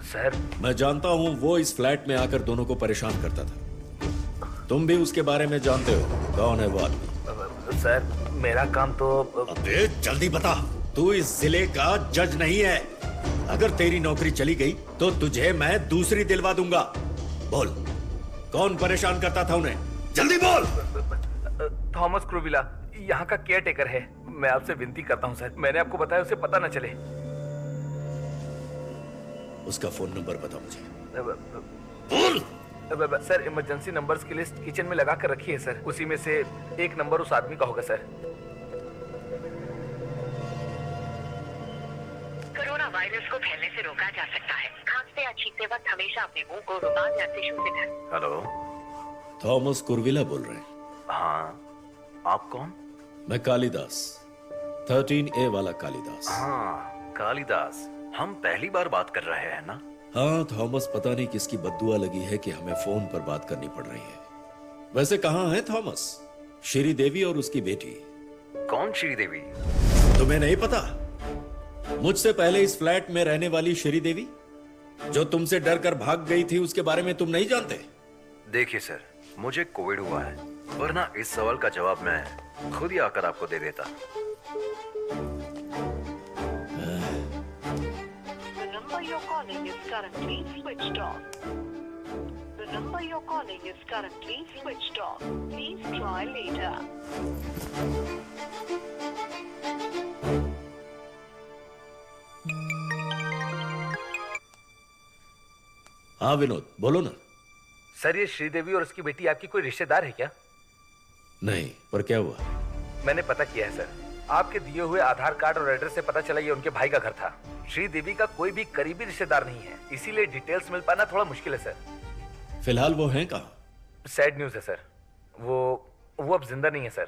सर मैं जानता हूं, वो इस फ्लैट में आकर दोनों को परेशान करता था। तुम भी उसके बारे में जानते हो। कौन है वो आदमी? सर मेरा काम तो... अबे जल्दी बता। तू इस जिले का जज नहीं है। अगर तेरी नौकरी चली गई तो तुझे मैं दूसरी दिलवा दूंगा। बोल, कौन परेशान करता था उन्हें? जल्दी बोल। थॉमस क्रूविला यहाँ का केयर टेकर है। मैं आपसे विनती करता हूँ सर, मैंने आपको बताया उसे पता न चले। उसका फोन नंबर बता मुझे। बोल। सर इमरजेंसी नंबर्स की लिस्ट किचन में लगा कर रखी है सर, उसी में से एक नंबर उस आदमी का होगा सर। कोरोना वायरस को फैलने से रोका जा सकता है। खांसते या छींकते वक्त हमेशा अपने मुंह को रुमाल या टिश्यू से ढकें। हेलो, थॉमस कुरविला बोल रहे हैं? हाँ, आप कौन? मैं कालिदास, 13A वाला कालिदास। हाँ कालिदास, हम पहली बार बात कर रहे हैं ना? हाँ थॉमस, पता नहीं किसकी बद्दुआ लगी है कि हमें फोन पर बात करनी पड़ रही है। वैसे कहाँ है थॉमस? श्रीदेवी और उसकी बेटी। कौन श्रीदेवी? तुम्हें नहीं पता? मुझसे पहले इस फ्लैट में रहने वाली श्रीदेवी जो तुमसे डर कर भाग गई थी, उसके बारे में तुम नहीं जानते? देखिए सर, मुझे कोविड हुआ है, वरना इस सवाल का जवाब मैं खुद ही आकर आपको दे देता। The number you're calling is currently switched off. The number you're calling is currently switched off. Please try later. हाँ विनोद, बोलो ना। सर ये श्रीदेवी और उसकी बेटी आपकी कोई रिश्तेदार है क्या? नहीं, पर क्या हुआ? मैंने पता किया है सर, आपके दिए हुए आधार कार्ड और एड्रेस से पता चला ये उनके भाई का घर था। श्रीदेवी का कोई भी करीबी रिश्तेदार नहीं है, इसीलिए डिटेल्स मिल पाना थोड़ा मुश्किल है सर। फिलहाल वो हैं कहाँ? सैड न्यूज है सर, वो अब जिंदा नहीं है sir.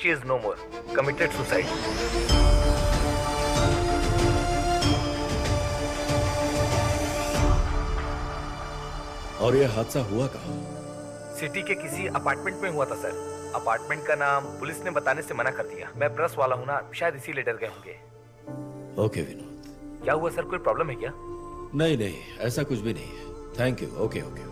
She is no more, committed suicide. और ये हादसा हुआ कहाँ? सिटी के किसी अपार्टमेंट में हुआ था सर। अपार्टमेंट का नाम पुलिस ने बताने से मना कर दिया। मैं प्रेस वाला हूँ ना, शायद इसीलिए डर गए होंगे। ओके विनोद। क्या हुआ सर, कोई प्रॉब्लम है क्या? नहीं नहीं, ऐसा कुछ भी नहीं है। Thank you. Okay okay.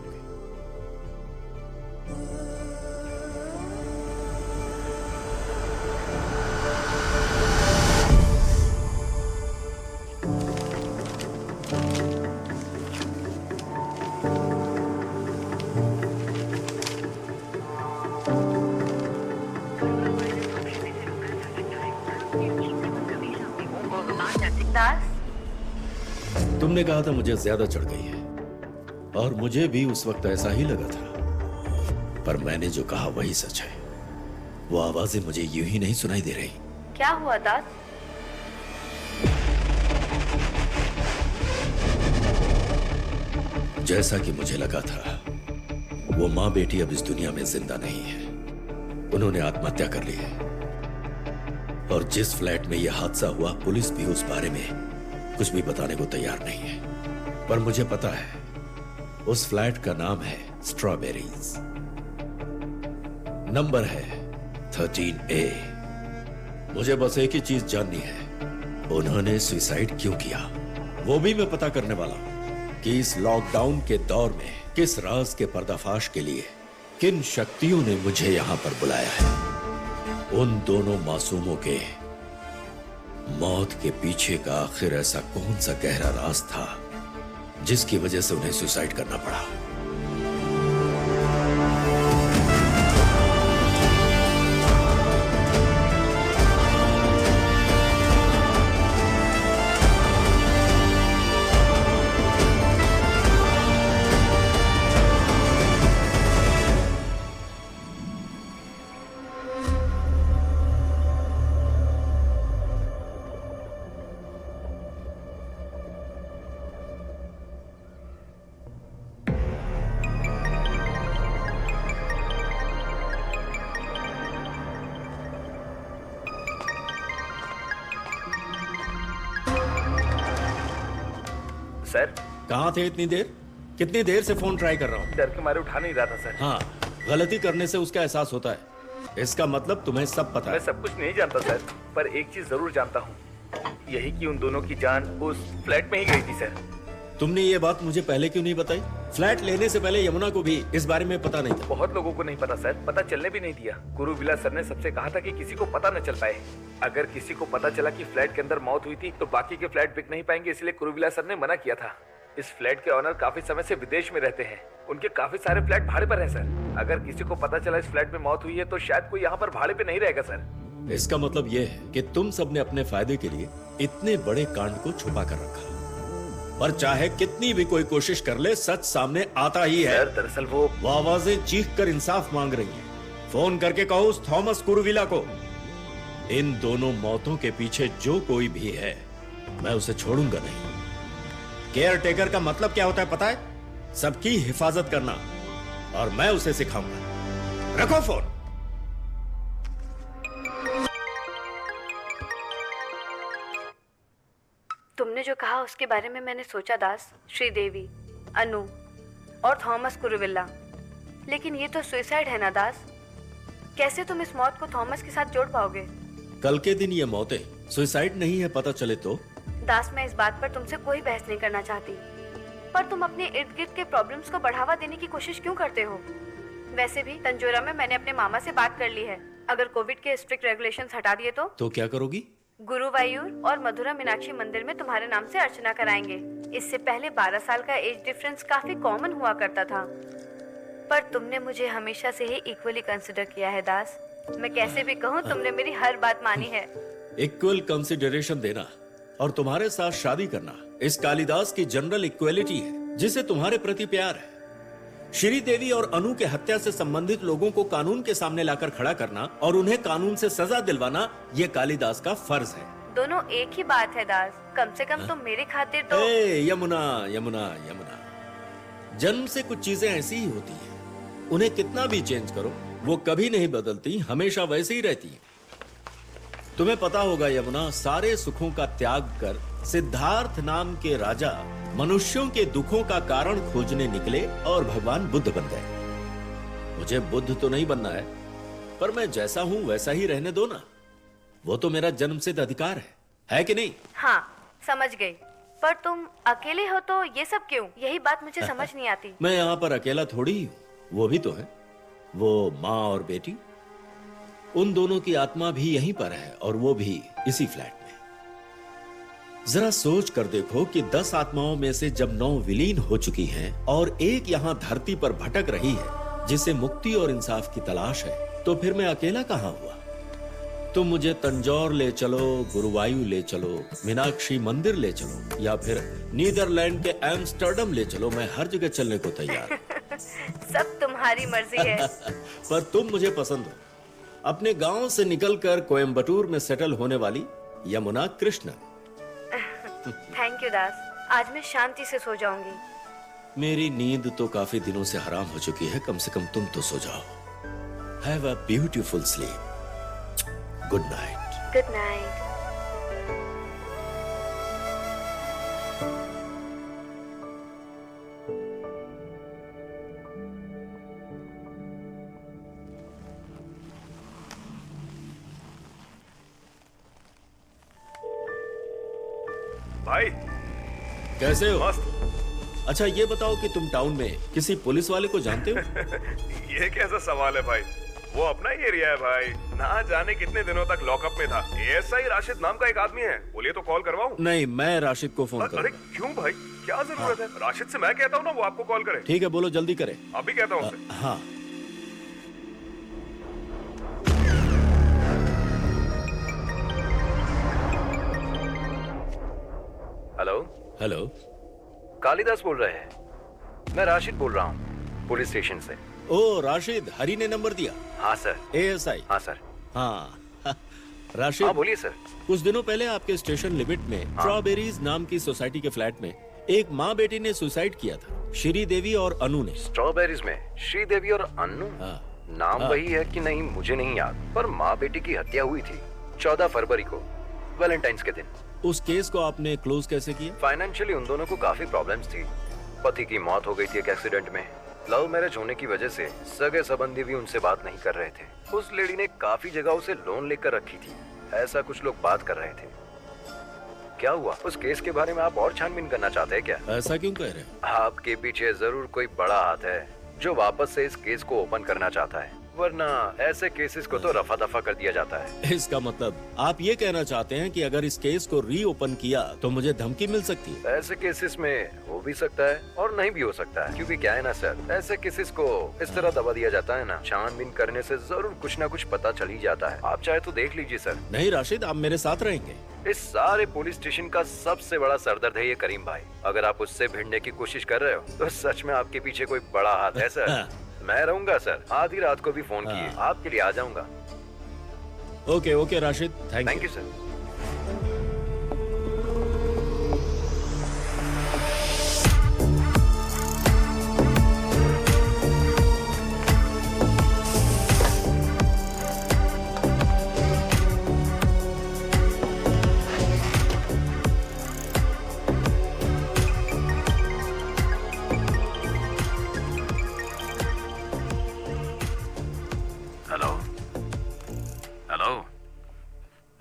Das, तुमने कहा था मुझे ज्यादा चढ़ गई है, और मुझे भी उस वक्त ऐसा ही लगा था, पर मैंने जो कहा वही सच है। वो आवाजें मुझे यूं ही नहीं सुनाई दे रही। क्या हुआ दास? जैसा कि मुझे लगा था, वो माँ बेटी अब इस दुनिया में जिंदा नहीं है। उन्होंने आत्महत्या कर ली है। और जिस फ्लैट में यह हादसा हुआ, पुलिस भी उस बारे में कुछ भी बताने को तैयार नहीं है। पर मुझे पता है, उस फ्लैट का नाम है स्ट्रॉबेरीज। नंबर है 13A। मुझे बस एक ही चीज जाननी है, उन्होंने सुसाइड क्यों किया। वो भी मैं पता करने वाला हूं कि इस लॉकडाउन के दौर में किस राज के पर्दाफाश के लिए किन शक्तियों ने मुझे यहां पर बुलाया है। उन दोनों मासूमों के मौत के पीछे का आखिर ऐसा कौन सा गहरा राज था जिसकी वजह से उन्हें सुसाइड करना पड़ा। सर, कहाँ थे इतनी देर? कितनी देर से फोन ट्राई कर रहा हूँ। डर के मारे उठा नहीं रहा था सर। हाँ, गलती करने से उसका एहसास होता है। इसका मतलब तुम्हें सब पता है। मैं सब कुछ नहीं जानता सर, पर एक चीज जरूर जानता हूँ, यही कि उन दोनों की जान उस फ्लैट में ही गई थी सर। तुमने ये बात मुझे पहले क्यों नहीं बताई? फ्लैट लेने से पहले यमुना को भी इस बारे में पता नहीं था। बहुत लोगों को नहीं पता सर, पता चलने भी नहीं दिया। गुरुविला सर ने सबसे कहा था कि किसी को पता न चल पाए। अगर किसी को पता चला कि फ्लैट के अंदर मौत हुई थी तो बाकी के फ्लैट बिक नहीं पाएंगे, इसलिए गुरुविला सर ने मना किया था। इस फ्लैट के ऑनर काफी समय से विदेश में रहते हैं, उनके काफी सारे फ्लैट भाड़े पर हैं सर। अगर किसी को पता चला इस फ्लैट में मौत हुई है तो शायद कोई यहाँ पर भाड़े पे नहीं रहेगा सर। इसका मतलब ये है कि तुम सबने अपने फायदे के लिए इतने बड़े कांड को छुपा कर रखा, पर चाहे कितनी भी कोई कोशिश कर ले, सच सामने आता ही है। सर, दरअसल वो आवाजें चीख कर इंसाफ मांग रही हैं। फोन करके कहो उस थॉमस कुरुविला को, इन दोनों मौतों के पीछे जो कोई भी है, मैं उसे छोड़ूंगा नहीं। केयर टेकर का मतलब क्या होता है पता है? सबकी हिफाजत करना, और मैं उसे सिखाऊंगा। रखो फोन। तुमने जो कहा उसके बारे में मैंने सोचा दास। श्रीदेवी, अनु और थॉमस कुरुविला, लेकिन ये तो सुसाइड है ना दास। कैसे तुम इस मौत को थॉमस के साथ जोड़ पाओगे? कल के दिन ये मौतें सुसाइड नहीं है पता चले तो? दास, मैं इस बात पर तुमसे कोई बहस नहीं करना चाहती, पर तुम अपने इर्द गिर्द के प्रॉब्लम्स को बढ़ावा देने की कोशिश क्यों करते हो? वैसे भी तंजोरा में मैंने अपने मामा से बात कर ली है। अगर कोविड के स्ट्रिक्ट रेगुलेशंस हटा दिए तो क्या करोगी? गुरुवायूर और मधुरा मीनाक्षी मंदिर में तुम्हारे नाम से अर्चना कराएंगे। इससे पहले 12 साल का एज डिफरेंस काफी कॉमन हुआ करता था, पर तुमने मुझे हमेशा से ही इक्वली कंसिडर किया है दास। मैं कैसे भी कहूँ, तुमने मेरी हर बात मानी है। इक्वल कंसिडरेशन देना और तुम्हारे साथ शादी करना इस कालिदास की जनरल इक्वलिटी है, जिसे तुम्हारे प्रति प्यार है। श्रीदेवी और अनु के हत्या से संबंधित लोगों को कानून के सामने लाकर खड़ा करना और उन्हें कानून से सजा दिलवाना, ये कालिदास का फर्ज है। दोनों एक ही बात है दास। कम से कम तुम मेरे खातिर तो। यमुना यमुना यमुना, जन्म से कुछ चीजें ऐसी ही होती हैं, उन्हें कितना भी चेंज करो वो कभी नहीं बदलती, हमेशा वैसे ही रहती हैं। तुम्हें पता होगा यमुना, सारे सुखों का त्याग कर सिद्धार्थ नाम के राजा मनुष्यों के दुखों का कारण खोजने निकले और भगवान बुद्ध बन गए। मुझे बुद्ध तो नहीं बनना है, पर मैं जैसा हूं वैसा ही रहने दो ना। वो तो मेरा जन्मसिद्ध अधिकार है कि नहीं? हाँ, समझ गई। पर तुम अकेले हो तो ये सब क्यों? यही बात मुझे समझ नहीं आती। मैं यहाँ पर अकेला थोड़ी ही हूँ, वो भी तो है। वो माँ और बेटी, उन दोनों की आत्मा भी यहीं पर है, और वो भी इसी फ्लैट में। जरा सोच कर देखो कि 10 आत्माओं में से जब 9 विलीन हो चुकी हैं और एक यहाँ धरती पर भटक रही है जिसे मुक्ति और इंसाफ की तलाश है, तो फिर मैं अकेला कहाँ हुआ? तुम मुझे तंजौर ले चलो, गुरुवायु ले चलो, मीनाक्षी मंदिर ले चलो, या फिर नीदरलैंड के एम्स्टर्डम ले चलो, मैं हर जगह चलने को तैयार हूं। सब तुम्हारी मर्जी है। पर तुम मुझे पसंद हो। अपने गांव से निकलकर कोयम्बटूर में सेटल होने वाली यमुना कृष्णन। थैंक यू दास, आज मैं शांति से सो जाऊंगी। मेरी नींद तो काफी दिनों से हराम हो चुकी है, कम से कम तुम तो सो जाओ। Have a beautiful sleep. Good night. Good night. भाई कैसे हो? मस्त। अच्छा ये बताओ कि तुम टाउन में किसी पुलिस वाले को जानते हो? ये कैसा सवाल है भाई? वो अपना ही एरिया है भाई। ना जाने कितने दिनों तक लॉकअप में था। एएसआई राशिद नाम का एक आदमी है, बोलिए तो कॉल करवाऊं? नहीं, मैं राशिद को फोन अरे करूंगा। क्यों भाई, क्या जरूरत है? राशिद से मैं कहता हूँ ना वो आपको कॉल करे। ठीक है, बोलो जल्दी करे। अभी कहता हूँ उसे। हाँ। हेलो हेलो, कालिदास बोल रहे हैं। मैं राशिद बोल रहा हूँ पुलिस स्टेशन से। ओ राशिद, हरी ने नंबर दिया। हाँ सर। एएसआई। हाँ सर। हाँ राशिद। हाँ बोलिए सर। कुछ दिनों पहले आपके स्टेशन लिमिट में स्ट्रॉबेरीज नाम की सोसाइटी के फ्लैट में एक माँ बेटी ने सुसाइड किया था, श्रीदेवी और अनु ने। स्ट्रॉबेरीज में श्रीदेवी और अन्नू? नाम वही है कि नहीं मुझे नहीं याद, पर माँ बेटी की हत्या हुई थी 14 फरवरी को, वैलेंटाइंस के दिन। उस केस को आपने क्लोज कैसे किया? फाइनेंशियली उन दोनों को काफी प्रॉब्लम्स थी। पति की मौत हो गई थी एक एक्सीडेंट में। लव मैरिज होने की वजह से सगे संबंधी भी उनसे बात नहीं कर रहे थे। उस लेडी ने काफी जगहों से लोन लेकर रखी थी, ऐसा कुछ लोग बात कर रहे थे। क्या हुआ? उस केस के बारे में आप और छानबीन करना चाहते हैं क्या? ऐसा क्यों कह रहे हैं? आपके पीछे जरूर कोई बड़ा हाथ है जो वापस से इस केस को ओपन करना चाहता है, वरना ऐसे केसेस को तो रफा दफा कर दिया जाता है। इसका मतलब आप ये कहना चाहते हैं कि अगर इस केस को रीओपन किया तो मुझे धमकी मिल सकती है? ऐसे केसेस में हो भी सकता है और नहीं भी हो सकता है, क्योंकि क्या है ना सर, ऐसे केसेस को इस तरह दबा दिया जाता है ना, छानबीन करने से जरूर कुछ ना कुछ पता चल ही जाता है। आप चाहे तो देख लीजिए सर। नहीं राशिद, आप मेरे साथ रहेंगे। इस सारे पुलिस स्टेशन का सबसे बड़ा सरदर्द है ये करीम भाई। अगर आप उससे भिड़ने की कोशिश कर रहे हो तो सच में आपके पीछे कोई बड़ा हाथ है सर। मैं रहूंगा सर, आधी रात को भी फोन किए, आपके लिए आ जाऊंगा। Okay okay Rashid, thank you sir.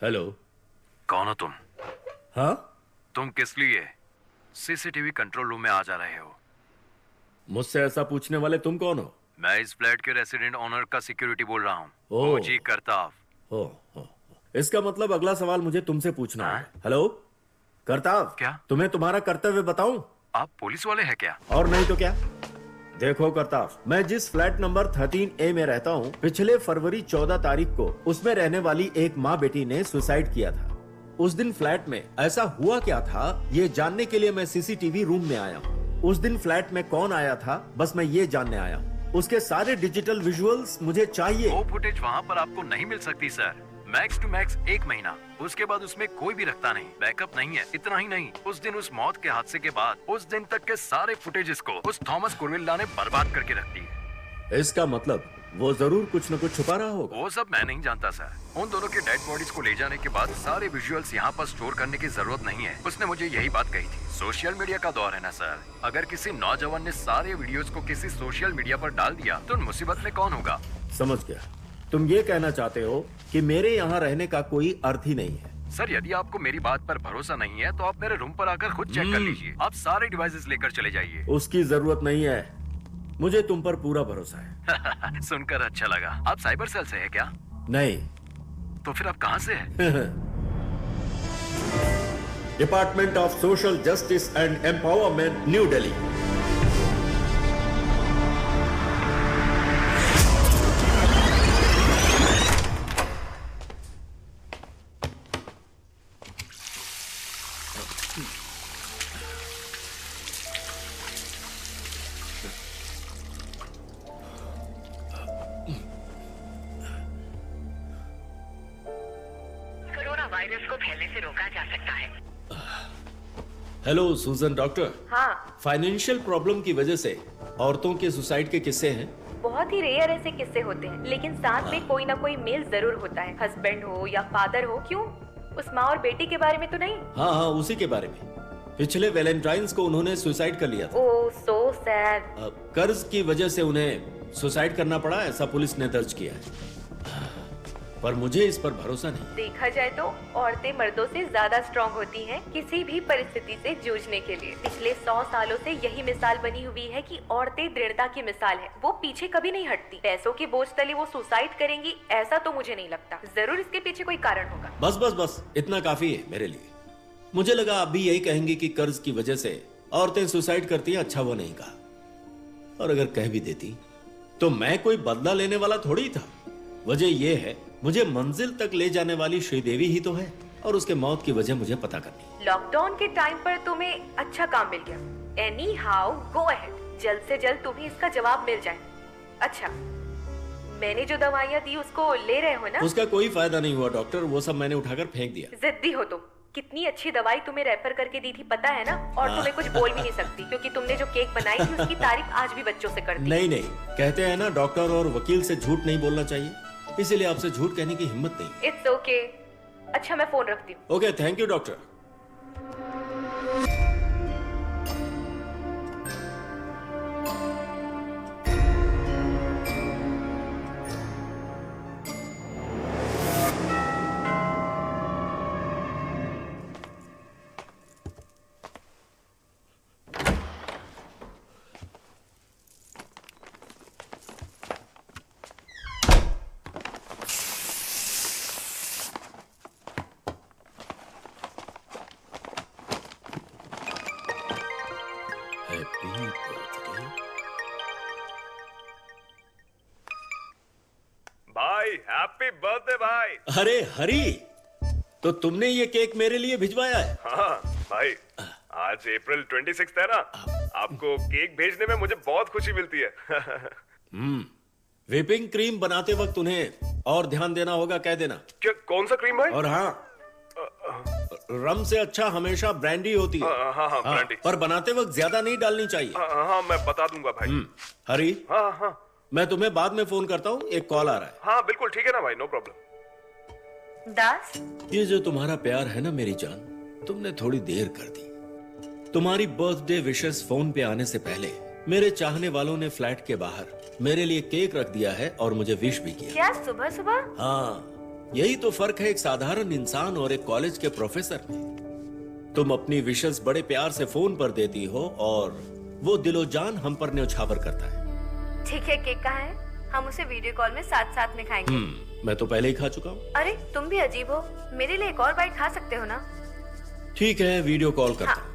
Hello, कौन हो तुम? हाँ? तुम किस लिए सीसीटीवी कंट्रोल रूम में आ जा रहे हो? मुझसे ऐसा पूछने वाले तुम कौन हो? मैं इस फ्लैट के रेसिडेंट ओनर का सिक्योरिटी बोल रहा हूँ। ओह। जी करताव। हो। इसका मतलब अगला सवाल मुझे तुमसे पूछना है। हेलो करताव, क्या तुम्हें तुम्हारा कर्तव्य बताऊं? आप पुलिस वाले हैं क्या? और नहीं तो क्या। देखो करताव, मैं जिस फ्लैट नंबर 13A में रहता हूँ, पिछले फरवरी 14 तारीख को उसमें रहने वाली एक माँ बेटी ने सुसाइड किया था। उस दिन फ्लैट में ऐसा हुआ क्या था, ये जानने के लिए मैं सीसीटीवी रूम में आया हूँ। उस दिन फ्लैट में कौन आया था, बस मैं ये जानने आया हूँ। उसके सारे डिजिटल विजुअल्स मुझे चाहिए। वो फुटेज वहाँ पर आपको नहीं मिल सकती सर। मैक्स टू मैक्स 1 महीना, उसके बाद उसमें कोई भी रखता नहीं, बैकअप नहीं है। इतना ही नहीं, उस दिन उस मौत के हादसे के बाद उस दिन तक के सारे फुटेजेस को उस थॉमस कुरविल्ला ने बर्बाद करके रख दी। इसका मतलब वो जरूर कुछ न कुछ छुपा रहा होगा। वो सब मैं नहीं जानता सर। उन दोनों के डेड बॉडीज को ले जाने के बाद सारे विजुअल्स यहाँ पर स्टोर करने की जरूरत नहीं है। उसने मुझे यही बात कही थी। सोशल मीडिया का दौर है ना सर, अगर किसी नौजवान ने सारे वीडियोस को किसी सोशल मीडिया पर डाल दिया तो मुसीबत में कौन होगा? समझ गया। तुम ये कहना चाहते हो कि मेरे यहाँ रहने का कोई अर्थ ही नहीं है। सर यदि आपको मेरी बात पर भरोसा नहीं है तो आप मेरे रूम पर आकर खुद चेक कर लीजिए। आप सारे डिवाइसेस लेकर चले जाइए। उसकी जरूरत नहीं है, मुझे तुम पर पूरा भरोसा है। सुनकर अच्छा लगा। आप साइबर सेल से है क्या? नहीं। तो फिर आप कहाँ से हैं? Department of social justice and empowerment, new Delhi. Virus को फैलने से रोका जा सकता है। हेलो सुजन डॉक्टर। हाँ, फाइनेंशियल प्रॉब्लम की वजह से औरतों के सुसाइड के किस्से हैं। बहुत ही रेयर ऐसे किस्से होते हैं, लेकिन साथ में कोई ना कोई मेल जरूर होता है, हस्बैंड हो या फादर हो। क्यों, उस माँ और बेटी के बारे में तो नहीं? हाँ हाँ, उसी के बारे में। पिछले वैलेंटाइंस को उन्होंने सुसाइड कर लिया था। ओह सो सैड। कर्ज की वजह से उन्हें सुसाइड करना पड़ा, ऐसा पुलिस ने दर्ज किया है। पर मुझे इस पर भरोसा नहीं। देखा जाए तो औरतें मर्दों से ज्यादा स्ट्रॉन्ग होती हैं किसी भी परिस्थिति से जूझने के लिए। पिछले 100 सालों से यही मिसाल बनी हुई है कि औरतें दृढ़ता की मिसाल है, वो पीछे कभी नहीं हटती। पैसों के बोझ तले वो सुसाइड करेंगी ऐसा तो मुझे नहीं लगता, जरूर इसके पीछे कोई कारण होगा। बस बस बस, इतना काफी है मेरे लिए। मुझे लगा आप भी यही कहेंगे कि कर्ज की वजह से औरतें सुसाइड करती हैं। अच्छा वो नहीं कहा, और अगर कह भी देती तो मैं कोई बदला लेने वाला थोड़ी था। वजह यह है, मुझे मंजिल तक ले जाने वाली श्रीदेवी ही तो है, और उसके मौत की वजह मुझे पता करनी। लॉकडाउन के टाइम पर तुम्हें अच्छा काम मिल गया। एनी हाउ गो अहेड, जल्द से जल्द तुम्हें इसका जवाब मिल जाए। अच्छा, मैंने जो दवाइयाँ दी उसको ले रहे हो ना? उसका कोई फायदा नहीं हुआ डॉक्टर, वो सब मैंने उठाकर फेंक दिया। जिद्दी हो तुम। कितनी अच्छी दवाई तुम्हें रेफर करके दी थी पता है ना? और तुम्हें कुछ बोल भी नहीं सकती क्योंकि तुमने जो केक बनाई थी उसकी तारीफ आज भी बच्चों से करती। नहीं नहीं, कहते हैं ना डॉक्टर और वकील से झूठ नहीं बोलना चाहिए, इसीलिए आपसे झूठ कहने की हिम्मत नहीं। It's okay. अच्छा मैं फोन रखती हूँ। Okay, thank you doctor. भाई हैप्पी बर्थडे भाई। अरे हरी, तो तुमने ये केक मेरे लिए भिजवाया है? हाँ भाई, आज अप्रैल 26 है ना, आपको केक भेजने में मुझे बहुत खुशी मिलती है। व्हिपिंग क्रीम बनाते वक्त उन्हें और ध्यान देना होगा, कह देना। क्या, कौन सा क्रीम भाई? और हाँ, रम से अच्छा हमेशा ब्रांडी होती है। हाँ, ब्रांडी। पर बनाते वक्त ज्यादा नहीं डालनी चाहिए। हाँ, मैं बता दूंगा भाई। हरी, हाँ, मैं तुम्हें बाद में फोन करता हूँ, एक कॉल आ रहा है। हाँ बिल्कुल ठीक है ना भाई, नो प्रॉब्लम। दास, ये जो तुम्हारा प्यार है ना मेरी जान, तुमने थोड़ी देर कर दी। तुम्हारी बर्थडे विशेस फोन पे आने से पहले मेरे चाहने वालों ने फ्लैट के बाहर मेरे लिए केक रख दिया है और मुझे विश भी किया। क्या सुबह सुबह? हाँ, यही तो फर्क है एक साधारण इंसान और एक कॉलेज के प्रोफेसर में। तुम अपनी विशेस बड़े प्यार से फोन पर देती हो और वो दिलो जान हम पर न्योछावर करता है। ठीक है, केक कहाँ है? हम उसे वीडियो कॉल में साथ साथ में खाएंगे। मैं तो पहले ही खा चुका हूँ। अरे तुम भी अजीब हो, मेरे लिए एक और बाइट खा सकते हो ना? ठीक है, वीडियो कॉल करता हूँ।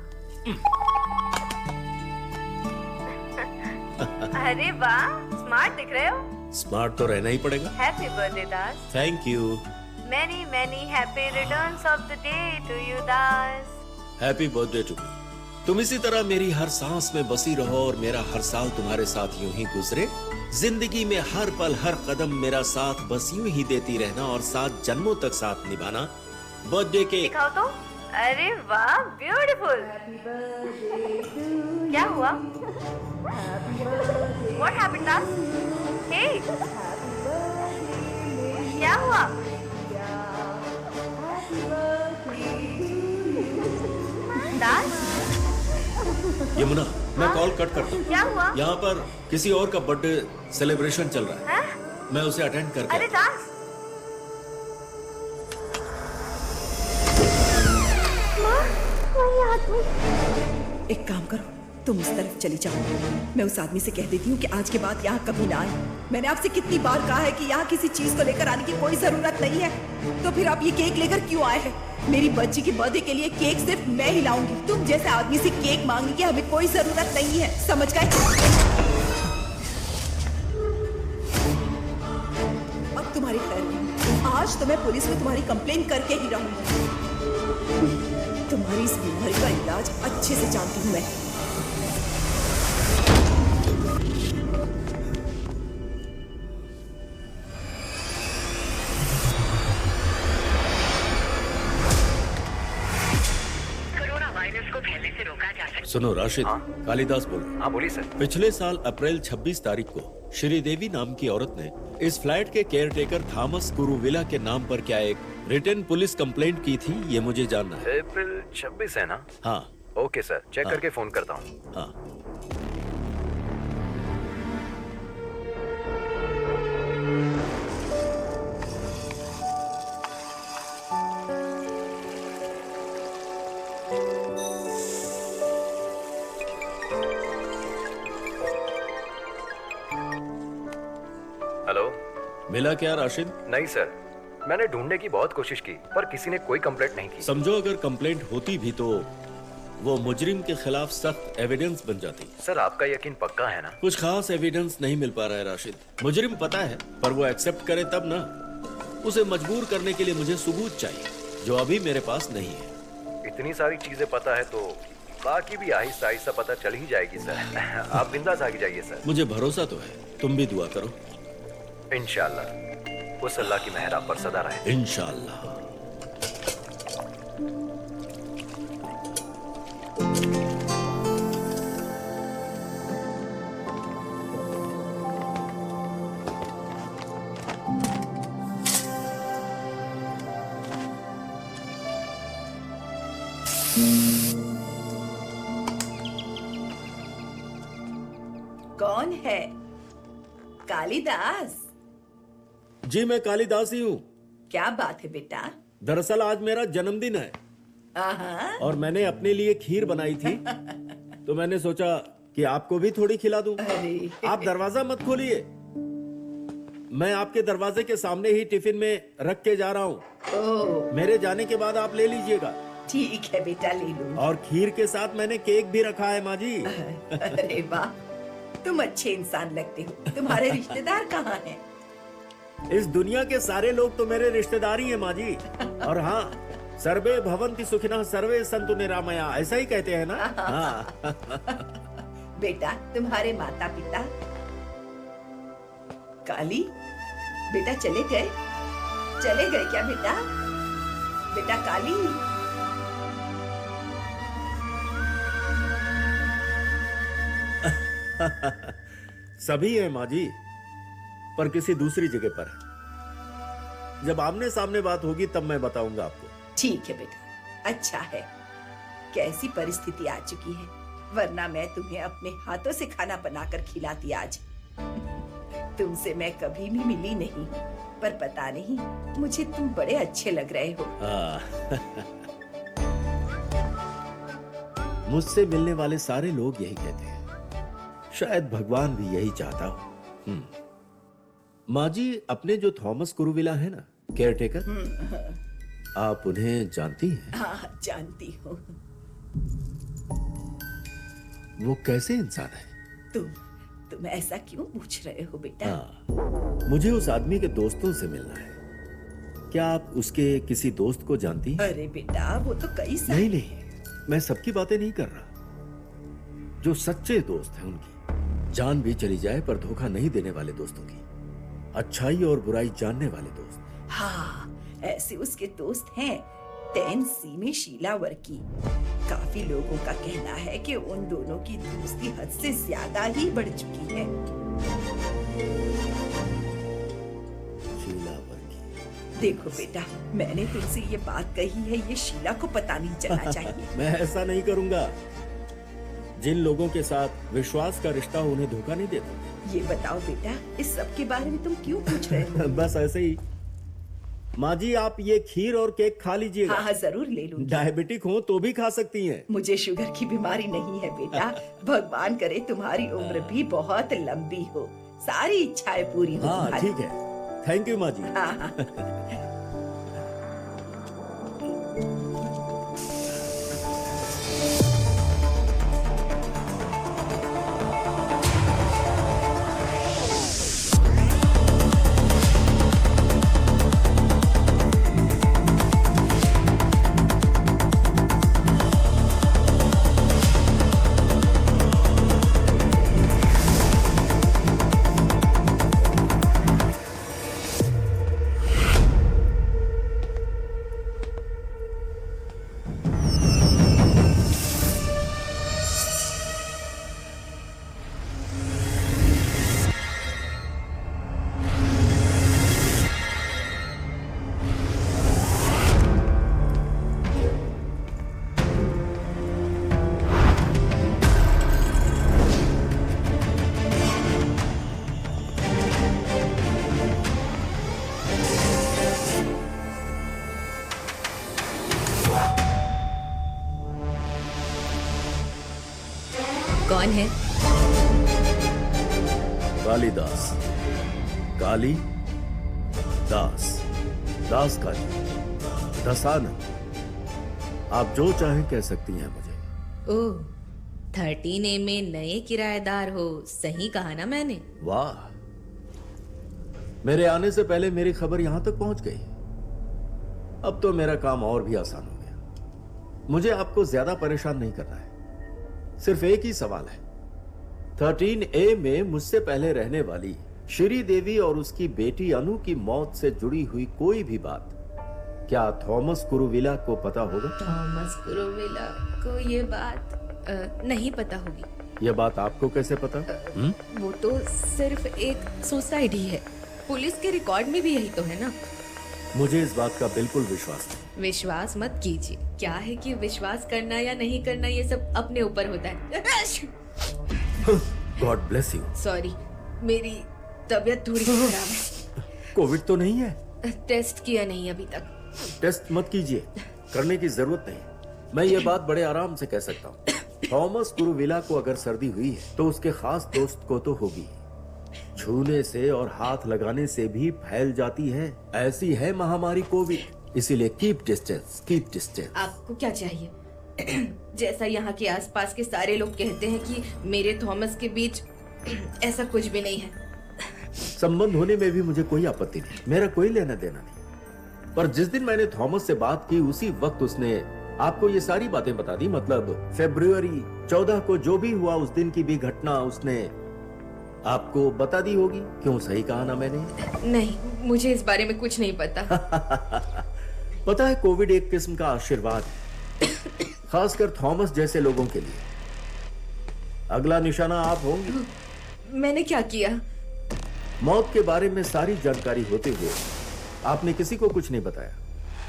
अरे वाह, स्मार्ट दिख रहे हो। स्मार्ट तो रहना ही पड़ेगा। Happy birthday Das. Thank you. Many many happy returns of the day to you Das. Happy birthday to me. तुम इसी तरह मेरी हर सांस में बसी रहो और मेरा हर साल तुम्हारे साथ यूं ही गुजरे। जिंदगी में हर पल हर कदम मेरा साथ बस यूं ही देती रहना और 7 जन्मों तक साथ निभाना। बर्थडे के दिखाओ तो। अरे वाह, ब्यूटीफुल। क्या हुआ? What happened, Das? Hey, क्या हुआ? दास? यमुना, मैं कॉल कट करता हूँ। क्या हुआ? यहाँ पर किसी और का बर्थडे सेलिब्रेशन चल रहा है। मैं उसे अटेंड करके। अरे दास, एक काम करो, तुम उस तरफ चली जाओ। मैं उस आदमी से कह देती हूँ कि आज के बाद यहाँ कभी ना आए। मैंने आपसे कितनी बार कहा है कि यहाँ किसी चीज को लेकर आने की कोई जरूरत नहीं है, तो फिर आप ये केक लेकर क्यों आए हैं? मेरी बच्ची की बर्थडे के लिए केक सिर्फ मैं ही लाऊंगी। तुम जैसे आदमी से केक मांगने की हमें कोई जरूरत नहीं है, समझ गए? अब तुम्हारी खैर, आज तो मैं पुलिस में तुम्हारी कंप्लेन करके ही रहूंगी। तुम्हारी इस बीमारी का इलाज अच्छे से जानती हूँ मैं। सुनो राशिद, कालिदास बोल रहा हूं। हाँ बोलिए सर। पिछले साल अप्रैल 26 तारीख को श्रीदेवी नाम की औरत ने इस फ्लैट के केयरटेकर थॉमस कुरुविला के नाम पर क्या एक रिटन पुलिस कंप्लेंट की थी, ये मुझे जानना है। अप्रैल 26 है ना? हाँ। ओके सर, चेक करके फोन करता हूँ। हाँ। हेलो। मिला क्या राशिद? नहीं सर, मैंने ढूंढने की बहुत कोशिश की पर किसी ने कोई कंप्लेंट नहीं की। समझो अगर कंप्लेंट होती भी तो वो मुजरिम के खिलाफ सख्त एविडेंस बन जाती। सर आपका यकीन पक्का है ना? कुछ खास एविडेंस नहीं मिल पा रहा है राशिद। मुजरिम पता है पर वो एक्सेप्ट करे तब ना। उसे मजबूर करने के लिए मुझे सबूत चाहिए जो अभी मेरे पास नहीं है। इतनी सारी चीजें पता है तो बाकी भी आहिस्ता आहिस्ता पता चल ही जाएगी सर। आप बिंदास आगे जाइए सर। मुझे भरोसा तो है, तुम भी दुआ करो। इंशाल्लाह, उस अल्लाह की मेहर आप पर सदा रहे। इंशाल्लाह। कौन है? कालिदास? जी मैं कालिदास ही हूँ। क्या बात है बेटा? दरअसल आज मेरा जन्मदिन है आहा। और मैंने अपने लिए खीर बनाई थी तो मैंने सोचा कि आपको भी थोड़ी खिला दूं। आप दरवाजा मत खोलिए, मैं आपके दरवाजे के सामने ही टिफिन में रख के जा रहा हूँ। मेरे जाने के बाद आप ले लीजिएगा। ठीक है बेटा, ले लूं। और खीर के साथ मैंने केक भी रखा है माँ जी। अरे वाह, तुम अच्छे इंसान लगते हो। तुम्हारे रिश्तेदार कहाँ हैं? इस दुनिया के सारे लोग तो मेरे रिश्तेदार ही हैं माँ जी। और हाँ, सर्वे भवन्ति सुखिनः सर्वे सन्तु निरामया, ऐसा ही कहते हैं ना। हाँ। बेटा तुम्हारे माता पिता? काली बेटा चले गए? चले गए क्या बेटा? बेटा काली? सभी है माँ जी, पर किसी दूसरी जगह पर है। जब आमने सामने बात होगी तब मैं बताऊंगा आपको। ठीक है बेटा, अच्छा है कैसी परिस्थिति आ चुकी है, वरना मैं तुम्हें अपने हाथों से खाना बनाकर खिलाती आज। तुमसे मैं कभी भी मिली नहीं, पर पता नहीं मुझे तुम बड़े अच्छे लग रहे हो। मुझसे मिलने वाले सारे लोग यही कहते हैं, शायद भगवान भी यही चाहता हो। माँ जी, अपने जो थॉमस कुरुविला है ना, केयरटेकर, आप उन्हें जानती हैं? हाँ जानती हूँ। वो कैसे इंसान है? तुम ऐसा क्यों पूछ रहे हो बेटा? मुझे उस आदमी के दोस्तों से मिलना है। क्या आप उसके किसी दोस्त को जानती हैं? अरे बेटा वो तो कई सारे। नहीं, मैं सबकी बातें नहीं कर रहा। जो सच्चे दोस्त हैं उनकी, जान भी चली जाए पर धोखा नहीं देने वाले दोस्तों की, अच्छाई और बुराई जानने वाले दोस्त। हाँ, ऐसे उसके दोस्त हैं टेनेसी में शीला वर्की। काफी लोगों का कहना है कि उन दोनों की दोस्ती हद से ज्यादा ही बढ़ चुकी है। शीला वर्की। देखो बेटा, मैंने तुमसे ये बात कही है, ये शीला को पता नहीं चलना चाहिए। मैं ऐसा नहीं करूंगा। जिन लोगों के साथ विश्वास का रिश्ता हो उन्हें धोखा नहीं देता। ये बताओ बेटा, इस सब के बारे में तुम क्यों पूछ रहे हो? बस ऐसे ही। माँ जी, आप ये खीर और केक खा लीजिएगा। हाँ जरूर ले लूंगी। डायबिटिक हो तो भी खा सकती हैं। मुझे शुगर की बीमारी नहीं है बेटा। भगवान करे तुम्हारी उम्र भी बहुत लंबी हो, सारी इच्छाएं पूरी हो। हाँ ठीक है, थैंक यू माँ जी। हाँ। कौन है? कालिदास, काली दास, दास काली, दसानंद, आप जो चाहें कह सकती हैं मुझे। ओह, 13A में नए किराएदार हो, सही कहा ना मैंने? वाह, मेरे आने से पहले मेरी खबर यहां तक पहुंच गई। अब तो मेरा काम और भी आसान हो गया। मुझे आपको ज्यादा परेशान नहीं करना है। सिर्फ एक ही सवाल है। 13A में मुझसे पहले रहने वाली श्री देवी और उसकी बेटी अनु की मौत से जुड़ी हुई कोई भी बात क्या थॉमस कुरुविला को पता होगा? थॉमस कुरुविला को ये बात नहीं पता होगी। ये बात आपको कैसे पता? वो तो सिर्फ एक सुसाइड ही है। पुलिस के रिकॉर्ड में भी यही तो है ना? मुझे इस बात का बिल्कुल विश्वास नहीं। विश्वास मत कीजिए। क्या है कि विश्वास करना या नहीं करना ये सब अपने ऊपर होता है। God bless you. सॉरी, मेरी तबीयत थोड़ी खराब है। कोविड तो नहीं है? टेस्ट किया नहीं अभी तक। टेस्ट मत कीजिए, करने की जरूरत नहीं। मैं ये बात बड़े आराम से कह सकता हूँ। थॉमस कुरुविला को अगर सर्दी हुई है तो उसके खास दोस्त को तो होगी। छूने से और हाथ लगाने से भी फैल जाती है। ऐसी है महामारी कोविड। इसीलिए कीप डिस्टेंस, कीप डिस्टेंस। आपको क्या चाहिए? जैसा यहाँ के आसपास के सारे लोग कहते हैं कि मेरे थॉमस के बीच ऐसा कुछ भी नहीं है। संबंध होने में भी मुझे कोई आपत्ति नहीं, मेरा कोई लेना देना नहीं। पर जिस दिन मैंने थॉमस से बात की उसी वक्त उसने आपको ये सारी बातें बता दी। मतलब फरवरी 14 को जो भी हुआ उस दिन की भी घटना उसने आपको बता दी होगी। क्यों, सही कहा ना मैंने? नहीं, मुझे इस बारे में कुछ नहीं पता। पता है, कोविड एक किस्म का आशीर्वाद है, खासकर थॉमस जैसे लोगों के लिए। अगला निशाना आप होंगे। मैंने क्या किया? मौत के बारे में सारी जानकारी होते हुए आपने किसी को कुछ नहीं बताया,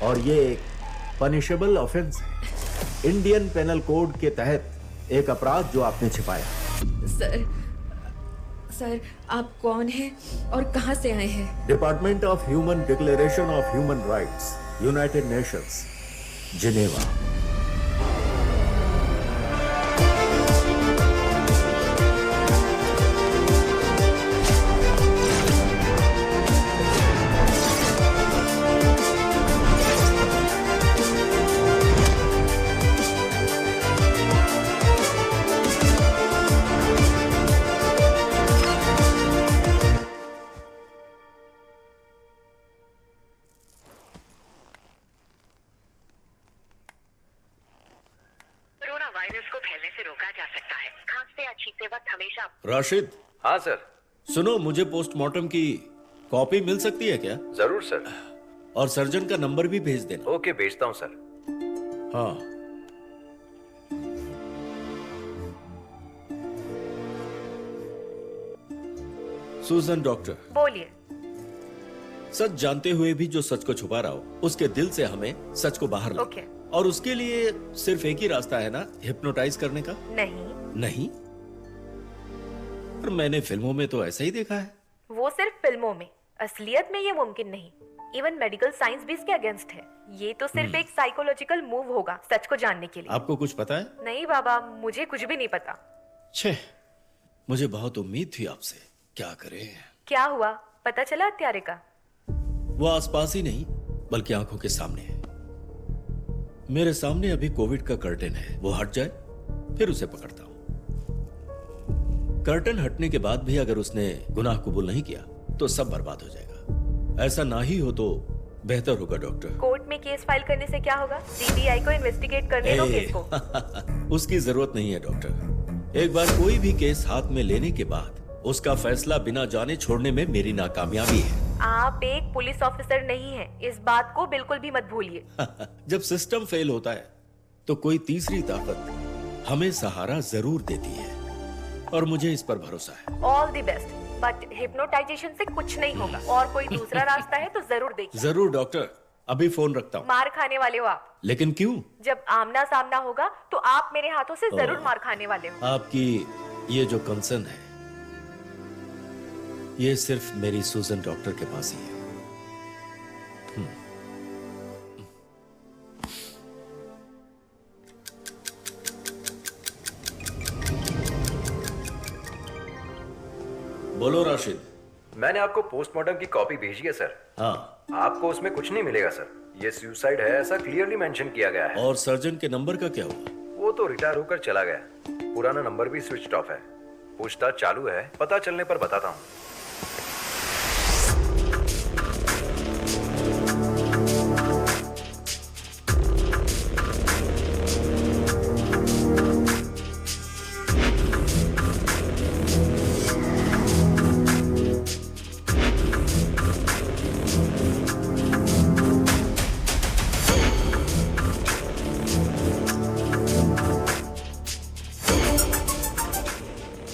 और ये एक पनिशेबल ऑफेंस है। इंडियन पेनल कोड के तहत एक अपराध जो आपने छिपाया। सर, आप कौन हैं और कहां से आए हैं? Department of human declaration of human rights, United Nations, Geneva. Rashid. हाँ सर। सुनो, मुझे पोस्टमार्टम की कॉपी मिल सकती है क्या? जरूर सर। और सर्जन का नंबर भी भेज देना। ओके, भेजता हूँ सर। हाँ। सुजन डॉक्टर। बोलिए। सच जानते हुए भी जो सच को छुपा रहा हो उसके दिल से हमें सच को बाहर लाओ। और उसके लिए सिर्फ एक ही रास्ता है ना, हिप्नोटाइज करने का? नहीं, पर मैंने फिल्मों में तो ऐसा ही देखा है। वो सिर्फ फिल्मों में, असलियत में ये मुमकिन नहीं। इवन मेडिकल साइंस भी इसके अगेंस्ट है। ये तो सिर्फ एक साइकोलॉजिकल मूव होगा सच को जानने के लिए। आपको कुछ पता है? नहीं बाबा, मुझे कुछ भी नहीं पता। छे, मुझे बहुत उम्मीद थी आपसे। क्या करें? क्या हुआ, पता चला हत्यारे का? वो आसपास ही नहीं बल्कि आंखों के सामने है। मेरे सामने अभी कोविड का कर्टेन है, वो हट जाए फिर उसे पकड़ता हूं। कर्टेन हटने के बाद भी अगर उसने गुनाह कबूल नहीं किया तो सब बर्बाद हो जाएगा। ऐसा ना ही हो तो बेहतर होगा डॉक्टर। कोर्ट में केस फाइल करने से क्या होगा? सीबीआई को इन्वेस्टिगेट करने दो केस को। उसकी जरूरत नहीं है डॉक्टर। एक बार कोई भी केस हाथ में लेने के बाद उसका फैसला बिना जाने छोड़ने में मेरी नाकामयाबी है। आप एक पुलिस ऑफिसर नहीं हैं, इस बात को बिल्कुल भी मत भूलिए। जब सिस्टम फेल होता है तो कोई तीसरी ताकत हमें सहारा जरूर देती है, और मुझे इस पर भरोसा है। All the best, but hypnotisation से कुछ नहीं होगा, और कोई दूसरा रास्ता है तो जरूर देखिए। जरूर डॉक्टर, अभी फोन रखता हूँ। मार खाने वाले हो आप। लेकिन क्यों? जब आमना सामना होगा तो आप मेरे हाथों से जरूर मार खाने वाले हो। आपकी ये जो कंसर्न है ये सिर्फ मेरी सुजन डॉक्टर के पास ही है। बोलो राशिद। मैंने आपको पोस्टमार्टम की कॉपी भेजी है सर। हाँ। आपको उसमें कुछ नहीं मिलेगा सर, ये सुसाइड है ऐसा क्लियरली मेंशन किया गया है। और सर्जन के नंबर का क्या हुआ? वो तो रिटायर होकर चला गया, पुराना नंबर भी स्विच ऑफ है। पूछताछ चालू है, पता चलने पर बताता हूँ।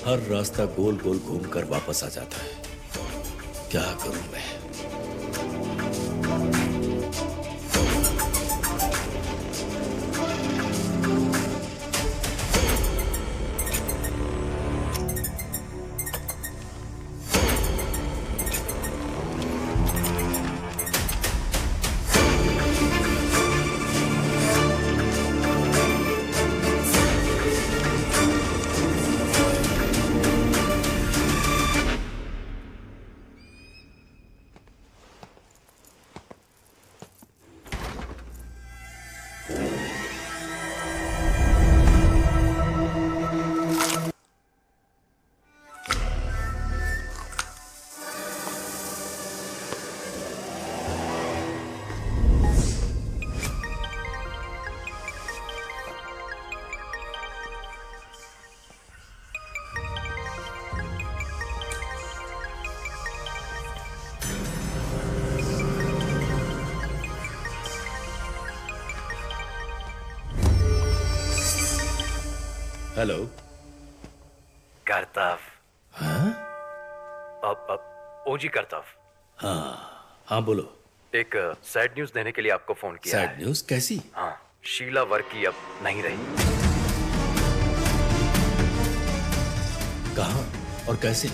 हर रास्ता गोल गोल घूमकर वापस आ जाता है। क्या करूं मैं? हेलो करतव। हाँ? अब ओजी करतव। हाँ बोलो। एक सैड न्यूज देने के लिए आपको फोन किया है। Sad news? कैसी? हाँ, शीला वर्की अब नहीं रही। कहाँ और कैसे?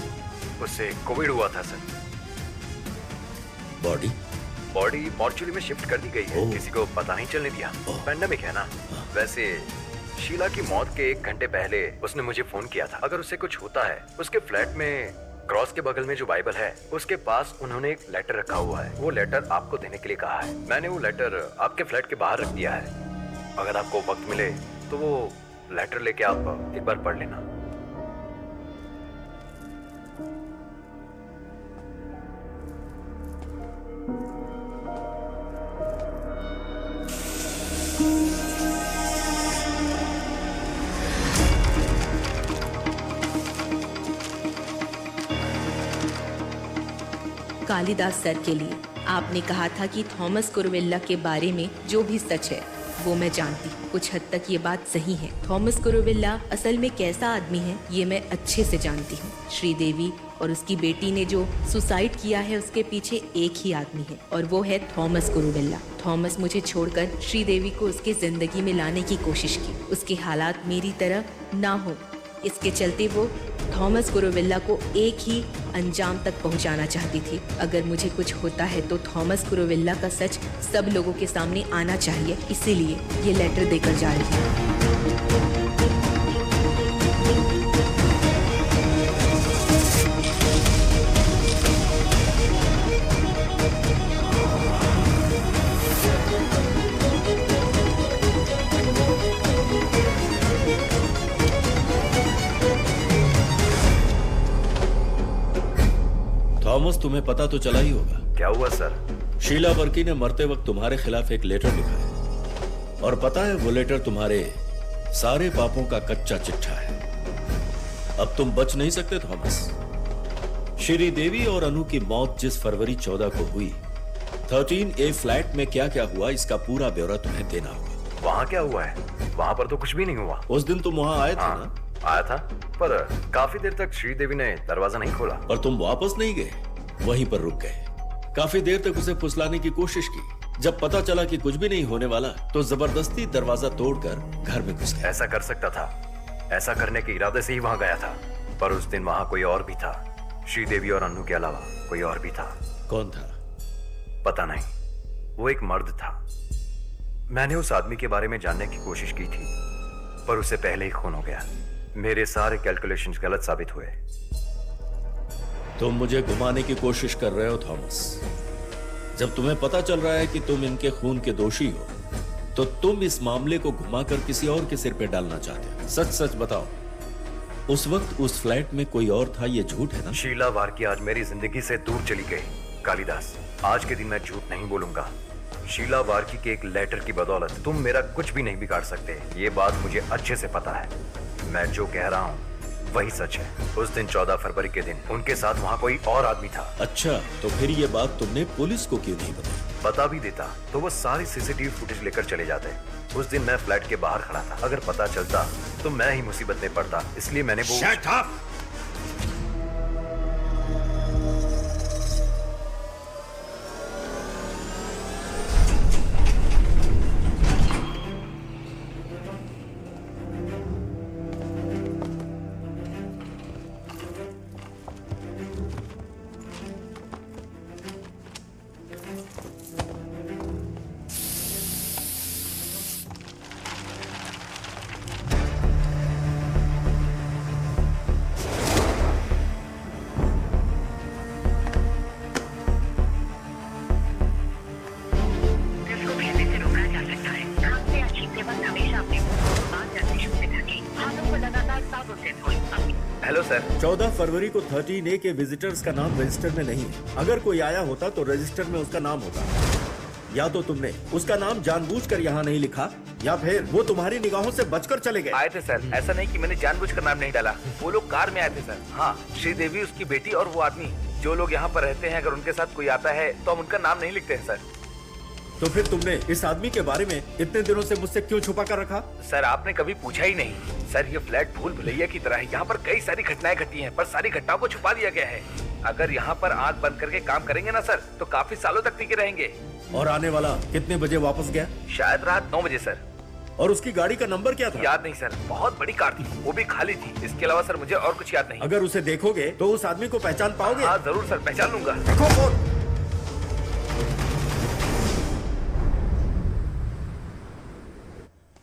उससे कोविड हुआ था सर। बॉडी मॉर्चुरी में शिफ्ट कर दी गई है, किसी को पता नहीं चलने दिया। पैंडेमिक है ना। वैसे शीला की मौत के 1 घंटे पहले उसने मुझे फोन किया था। अगर उससे कुछ होता है, उसके फ्लैट में क्रॉस के बगल में जो बाइबल है उसके पास उन्होंने एक लेटर रखा हुआ है। वो लेटर आपको देने के लिए कहा है। मैंने वो लेटर आपके फ्लैट के बाहर रख दिया है। अगर आपको वक्त मिले तो वो लेटर लेके आप एक बार पढ़ लेना। कालिदास सर के लिए आपने कहा था कि थॉमस कुरुविल्ला के बारे में जो भी सच है वो मैं जानती हूँ। कुछ हद तक ये बात सही है। थॉमस कुरुविल्ला असल में कैसा आदमी है ये मैं अच्छे से जानती हूँ। श्रीदेवी और उसकी बेटी ने जो सुसाइड किया है उसके पीछे एक ही आदमी है और वो है थॉमस कुरुविल्ला। थॉमस मुझे छोड़कर श्रीदेवी को उसके जिंदगी में लाने की कोशिश की। उसके हालात मेरी तरह ना हो, इसके चलते वो थॉमस कुरुविल्ला को एक ही अंजाम तक पहुंचाना चाहती थी। अगर मुझे कुछ होता है तो थॉमस कुरुविल्ला का सच सब लोगों के सामने आना चाहिए, इसीलिए ये लेटर देकर जा रही हूँ। थॉमस, तुम्हें पता तो चला ही होगा। क्या हुआ सर? शीला वर्की ने मरते वक्त तुम्हारे खिलाफ एक लेटर लिखा है और पता है वो लेटर तुम्हारे सारे पापों का कच्चा चिट्ठा है। अब तुम बच नहीं सकते थॉमस। श्रीदेवी और अनु की मौत जिस फरवरी 14 को हुई, 13A फ्लैट में क्या क्या हुआ इसका पूरा ब्यौरा तुम्हें देना होगा। वहाँ क्या हुआ है? वहाँ पर तो कुछ भी नहीं हुआ। उस दिन तुम वहाँ आए थे ना? आया था, पर काफी देर तक श्रीदेवी ने दरवाजा नहीं खोला। और तुम वापस नहीं गए, वहीं पर रुक गए। काफी देर तक उसे फुसलाने की कोशिश की। जब पता चला कि कुछ भी नहीं होने वाला तो जबरदस्ती दरवाजा तोड़कर घर में घुस गया। ऐसा कर सकता था, ऐसा करने के इरादे से ही वहाँ गया था। पर उस दिन वहाँ कोई और भी था, श्रीदेवी और अनु के अलावा कोई और भी था। कौन था? पता नहीं, वो एक मर्द था। मैंने उस आदमी के बारे में जानने की कोशिश की थी, पर उससे पहले ही खून हो गया। मेरे सारे कैलकुलेशंस गलत साबित हुए। तुम मुझे घुमाने की कोशिश कर रहे हो थॉमस। जब तुम्हें पता चल रहा है कि तुम इनके खून के दोषी हो, तो तुम इस मामले को घुमाकर किसी और के सिर पे डालना चाहते हो। सच सच बताओ, उस वक्त उस फ्लैट में कोई और था, ये झूठ है ना? शीला वारकी आज मेरी जिंदगी से दूर चली गई। कालिदास, आज के दिन मैं झूठ नहीं बोलूंगा। शीला वारकी के एक लेटर की बदौलत तुम मेरा कुछ भी नहीं बिगाड़ सकते। ये बात मुझे अच्छे से पता है। मैं जो कह रहा हूँ वही सच है। उस दिन 14 फरवरी के दिन उनके साथ वहाँ कोई और आदमी था। अच्छा, तो फिर ये बात तुमने पुलिस को क्यों नहीं बताई? बता भी देता तो वो सारी सीसीटीवी फुटेज लेकर चले जाते। उस दिन मैं फ्लैट के बाहर खड़ा था। अगर पता चलता तो मैं ही मुसीबत में पड़ता, इसलिए मैंने वो Shut up! Hello sir. 14 फरवरी को 13A के विजिटर्स का नाम रजिस्टर में नहीं है। अगर कोई आया होता तो रजिस्टर में उसका नाम होता। या तो तुमने उसका नाम जानबूझकर यहाँ नहीं लिखा, या फिर वो तुम्हारी निगाहों से बचकर चले गए। आए थे सर, ऐसा नहीं कि मैंने जानबूझकर नाम नहीं डाला। वो लोग कार में आए थे सर। हाँ, श्रीदेवी, उसकी बेटी और वो आदमी। जो लोग यहाँ पर रहते हैं, अगर उनके साथ कोई आता है तो हम उनका नाम नहीं लिखते हैं सर। तो फिर तुमने इस आदमी के बारे में इतने दिनों से मुझसे क्यों छुपा कर रखा? सर, आपने कभी पूछा ही नहीं। सर, ये फ्लैट भूल भुलैया की तरह है। यहाँ पर कई सारी घटनाएं घटी हैं, पर सारी घटनाओं को छुपा दिया गया है। अगर यहाँ पर आंख बंद करके काम करेंगे ना सर, तो काफी सालों तक टिके रहेंगे। और आने वाला कितने बजे वापस गया? शायद रात 9 बजे सर। और उसकी गाड़ी का नंबर क्या था? याद नहीं सर। बहुत बड़ी कार थी, वो भी खाली थी। इसके अलावा सर मुझे और कुछ याद नहीं। अगर उसे देखोगे तो उस आदमी को पहचान पाओगे? हाँ जरूर सर, पहचान लूंगा। देखो फोन।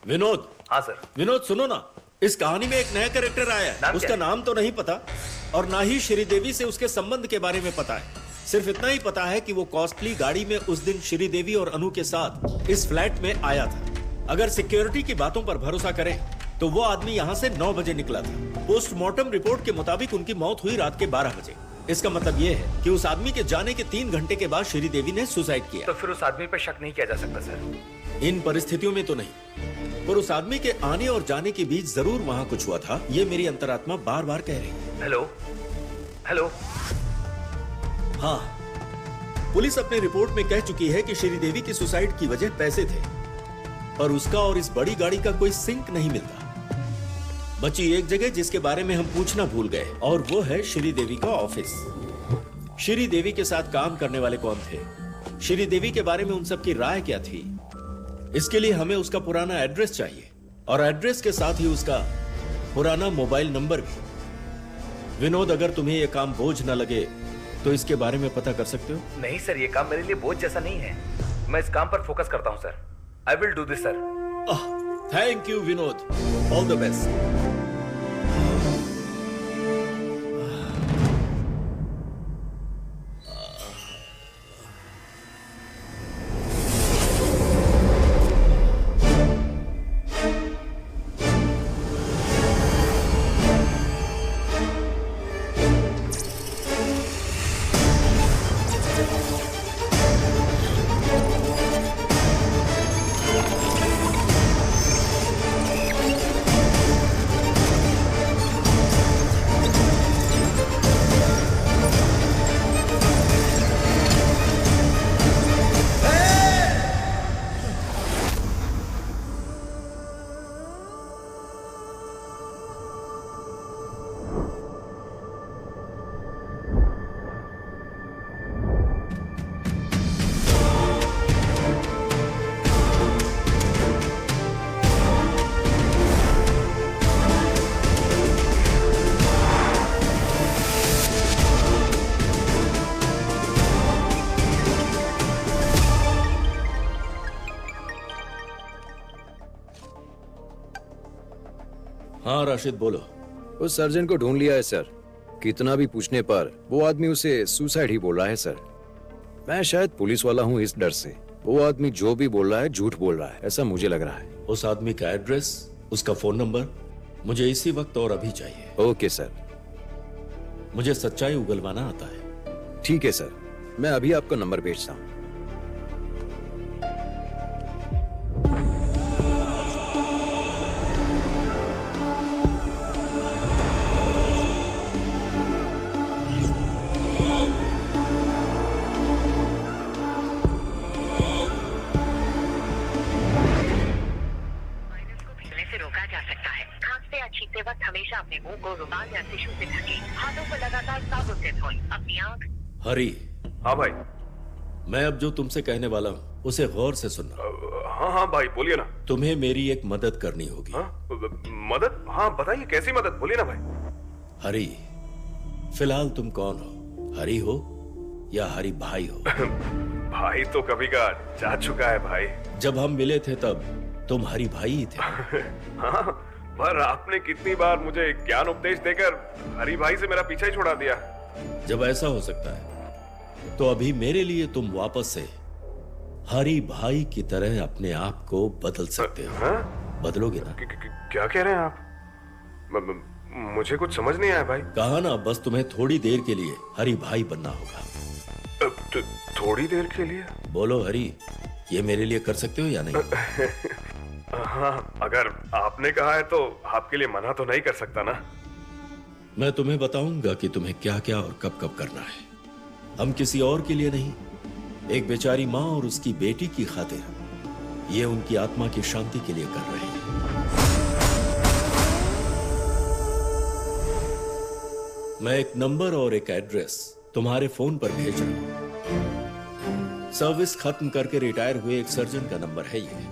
विनोद। हाँ सर। विनोद सुनो ना, इस कहानी में एक नया कैरेक्टर आया है। उसका नाम तो नहीं पता और ना ही श्रीदेवी से उसके संबंध के बारे में पता है। सिर्फ इतना ही पता है कि वो कॉस्टली गाड़ी में उस दिन श्रीदेवी और अनु के साथ इस फ्लैट में आया था। अगर सिक्योरिटी की बातों पर भरोसा करें तो वो आदमी यहाँ से 9 बजे निकला था। पोस्टमार्टम रिपोर्ट के मुताबिक उनकी मौत हुई रात के 12 बजे। इसका मतलब ये है कि उस आदमी के जाने के 3 घंटे के बाद श्रीदेवी ने सुसाइड किया। तो फिर उस आदमी पर शक नहीं किया जा सकता सर? इन परिस्थितियों में तो नहीं, पर उस आदमी के आने और जाने के बीच जरूर वहाँ कुछ हुआ था। ये मेरी अंतरात्मा बार बार कह रही है। Hello hello. हाँ, पुलिस अपने रिपोर्ट में कह चुकी है कि श्रीदेवी की सुसाइड की वजह पैसे थे, पर उसका और इस बड़ी गाड़ी का कोई सिंक नहीं मिलता। बची एक जगह जिसके बारे में हम पूछना भूल गए, और वो है श्रीदेवी का ऑफिस। श्रीदेवी के साथ काम करने वाले कौन थे? श्रीदेवी के बारे में उन सब की राय क्या थी? इसके लिए हमें उसका पुराना एड्रेस चाहिए, और एड्रेस के साथ ही उसका पुराना मोबाइल नंबर भी। विनोद, अगर तुम्हें यह काम बोझ न लगे तो इसके बारे में पता कर सकते हो? नहीं सर, ये काम मेरे लिए बोझ जैसा नहीं है। मैं इस काम पर फोकस करता हूँ sir. I will do this sir. Thank you Vinod, all the best. हाँ राशिद बोलो। उस सर्जन को ढूंढ लिया है सर। कितना भी पूछने पर वो आदमी उसे सुसाइड ही बोल रहा है सर। मैं शायद पुलिस वाला हूँ इस डर से। वो आदमी जो भी बोल रहा है झूठ बोल रहा है, ऐसा मुझे लग रहा है। उस आदमी का एड्रेस, उसका फोन नंबर मुझे इसी वक्त और अभी चाहिए। Okay sir. मुझे सच्चाई उगलवाना आता है। ठीक है सर, मैं अभी आपका नंबर भेजता हूँ। छींकते वक्त हमेशा अपने मुंह को रुमाल या टिश्यू से ढकें, हाथों को लगातार साबुन से धोएं, अपनी आंख। हरी। हाँ भाई। मैं अब जो तुमसे कहने वाला हूँ उसे गौर से सुनना। हाँ हाँ भाई बोलिए ना। तुम्हें मेरी एक मदद करनी होगी। मदद? हाँ बताइए, कैसी मदद, बोलिए ना भाई। हरी, फिलहाल तुम कौन हो? हरी हो या हरी भाई हो? भाई तो कभी का जा चुका है भाई। जब हम मिले थे तब तुम हरी भाई ही थे। हाँ, पर आपने कितनी बार मुझे ज्ञान उपदेश देकर हरी भाई से मेरा पीछा ही छुड़ा दिया। जब ऐसा हो सकता है तो अभी मेरे लिए तुम वापस से हरी भाई की तरह अपने आप को बदल सकते हो। बदलोगे ना? क्या कह रहे हैं आप? मुझे कुछ समझ नहीं आया भाई। कहा ना, बस तुम्हें थोड़ी देर के लिए हरी भाई बनना होगा। थोड़ी देर के लिए? बोलो हरी, ये मेरे लिए कर सकते हो या नहीं? हाँ, अगर आपने कहा है तो आपके लिए मना तो नहीं कर सकता ना। मैं तुम्हें बताऊंगा कि तुम्हें क्या क्या और कब कब करना है। हम किसी और के लिए नहीं, एक बेचारी माँ और उसकी बेटी की खातिर, ये उनकी आत्मा की शांति के लिए कर रहे हैं। मैं एक नंबर और एक एड्रेस तुम्हारे फोन पर भेज रहा हूं। सर्विस खत्म करके रिटायर हुए एक सर्जन का नंबर है ये।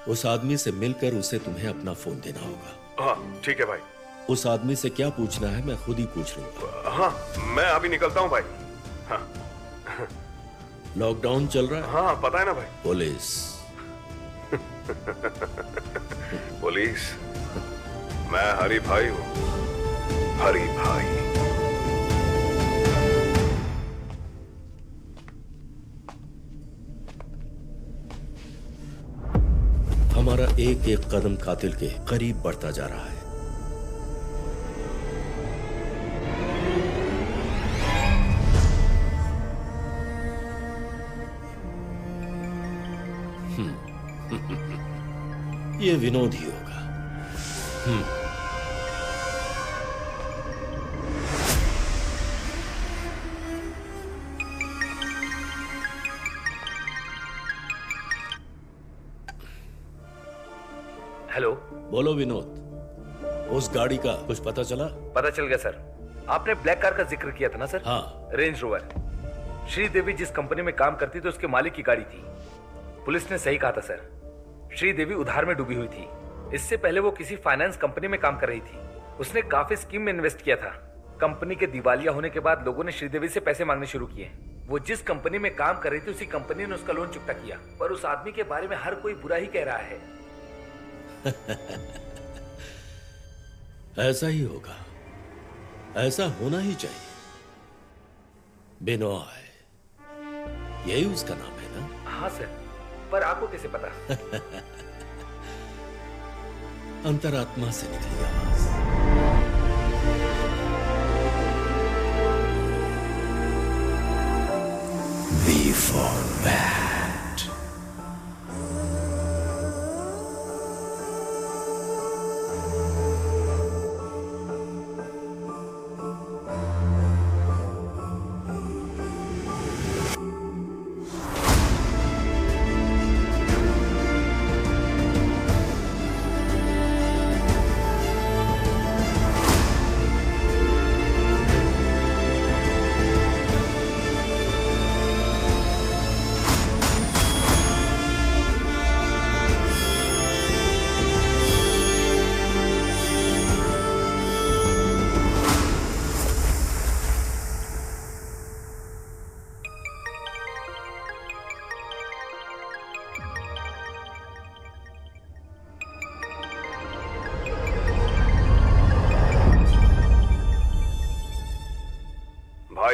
उस आदमी से मिलकर उसे तुम्हें अपना फोन देना होगा। हाँ ठीक है भाई। उस आदमी से क्या पूछना है मैं खुद ही पूछ लूंगा। हाँ, मैं अभी निकलता हूँ भाई। हाँ। लॉकडाउन चल रहा है? हाँ पता है ना भाई। पुलिस। पुलिस? मैं हरी भाई हूँ, हरी भाई। हमारा एक एक कदम कातिल के करीब बढ़ता जा रहा है। ये विनोद ही होगा। हेलो। बोलो विनोद, उस गाड़ी का कुछ पता चला? पता चल गया सर। आपने ब्लैक कार का जिक्र किया था ना सर? हाँ। Range rover. श्रीदेवी जिस कंपनी में काम करती थी उसके मालिक की गाड़ी थी। पुलिस ने सही कहा था सर, श्रीदेवी उधार में डूबी हुई थी। इससे पहले वो किसी फाइनेंस कंपनी में काम कर रही थी। उसने काफी स्कीम में इन्वेस्ट किया था। कंपनी के दिवालिया होने के बाद लोगों ने श्रीदेवी से पैसे मांगने शुरू किए। वो जिस कंपनी में काम कर रही थी उसी कंपनी ने उसका लोन चुकता किया। पर उस आदमी के बारे में हर कोई बुरा ही कह रहा है। ऐसा ही होगा, ऐसा होना ही चाहिए। बिनोय, यही उसका नाम है ना? हाँ सर, पर आपको कैसे पता? अंतरात्मा से निकली आवाज। V for Bat.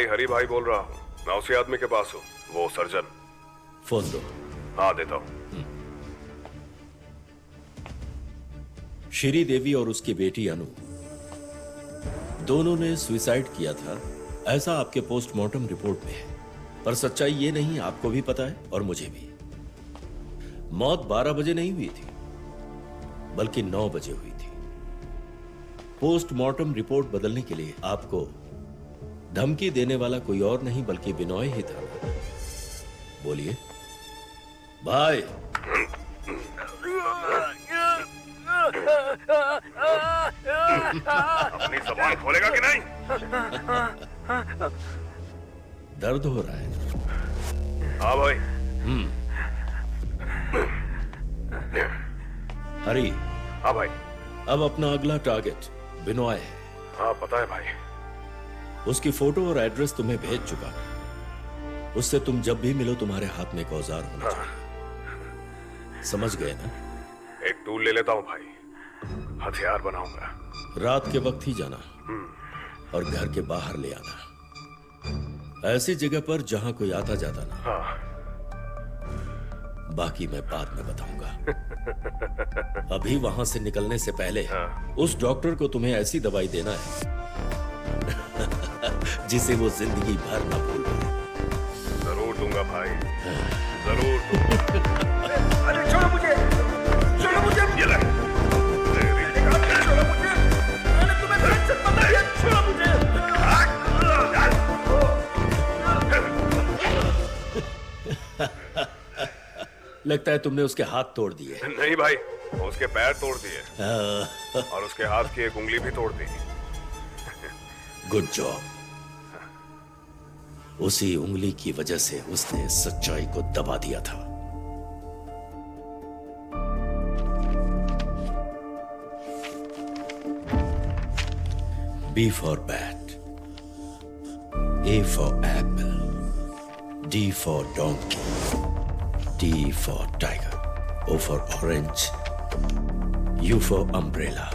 भाई हरी भाई बोल रहा हूँ। मैं उसी आदमी के पास हूँ, वो सर्जन। फोन दो। हाँ देता हूँ। श्री देवी और उसकी बेटी अनु दोनों ने सुसाइड किया था, ऐसा आपके पोस्टमार्टम रिपोर्ट में है। पर सच्चाई ये नहीं, आपको भी पता है और मुझे भी। मौत 12 बजे नहीं हुई थी, बल्कि 9 बजे हुई थी। पोस्टमार्टम रिपोर्ट बदलने के लिए आपको धमकी देने वाला कोई और नहीं बल्कि बिनॉय ही था। बोलिए भाई। अपनी ज़बान खोलेगा कि नहीं? दर्द हो रहा है? हाँ भाई। हरी। हाँ भाई। अब अपना अगला टारगेट बिनॉय है। हाँ पता है भाई। उसकी फोटो और एड्रेस तुम्हें भेज चुका। उससे तुम जब भी मिलो तुम्हारे हाथ में एक औजार होना चाहिए। समझ गए ना? एक टूल ले लेता हूँ भाई, हथियार बनाऊंगा। रात के वक्त ही जाना और घर के बाहर ले आना, ऐसी जगह पर जहां कोई आता जाता ना। हाँ। बाकी मैं बाद में बताऊंगा। अभी वहां से निकलने से पहले उस डॉक्टर को तुम्हें ऐसी दवाई देना है जिसे वो जिंदगी भर ना भूल पाए। जरूर दूंगा भाई, जरूर दूंगा। अरे छोड़ो मुझे, छोड़ो मुझे। ये ले। छोड़ो मुझे। अरे तुम्हें टेंशन मत है, छोड़ो मुझे। लगता है तुमने उसके हाथ तोड़ दिए। नहीं भाई, उसके पैर तोड़ दिए और उसके हाथ की एक उंगली भी तोड़ दी। Good job. उसी उंगली की वजह से उसने सच्चाई को दबा दिया था। B for bat, A for apple, D for donkey, T for tiger, O for orange, U for umbrella,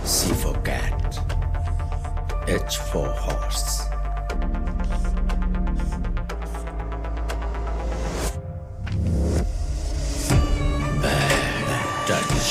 C for cat, H for horse. Bad touch.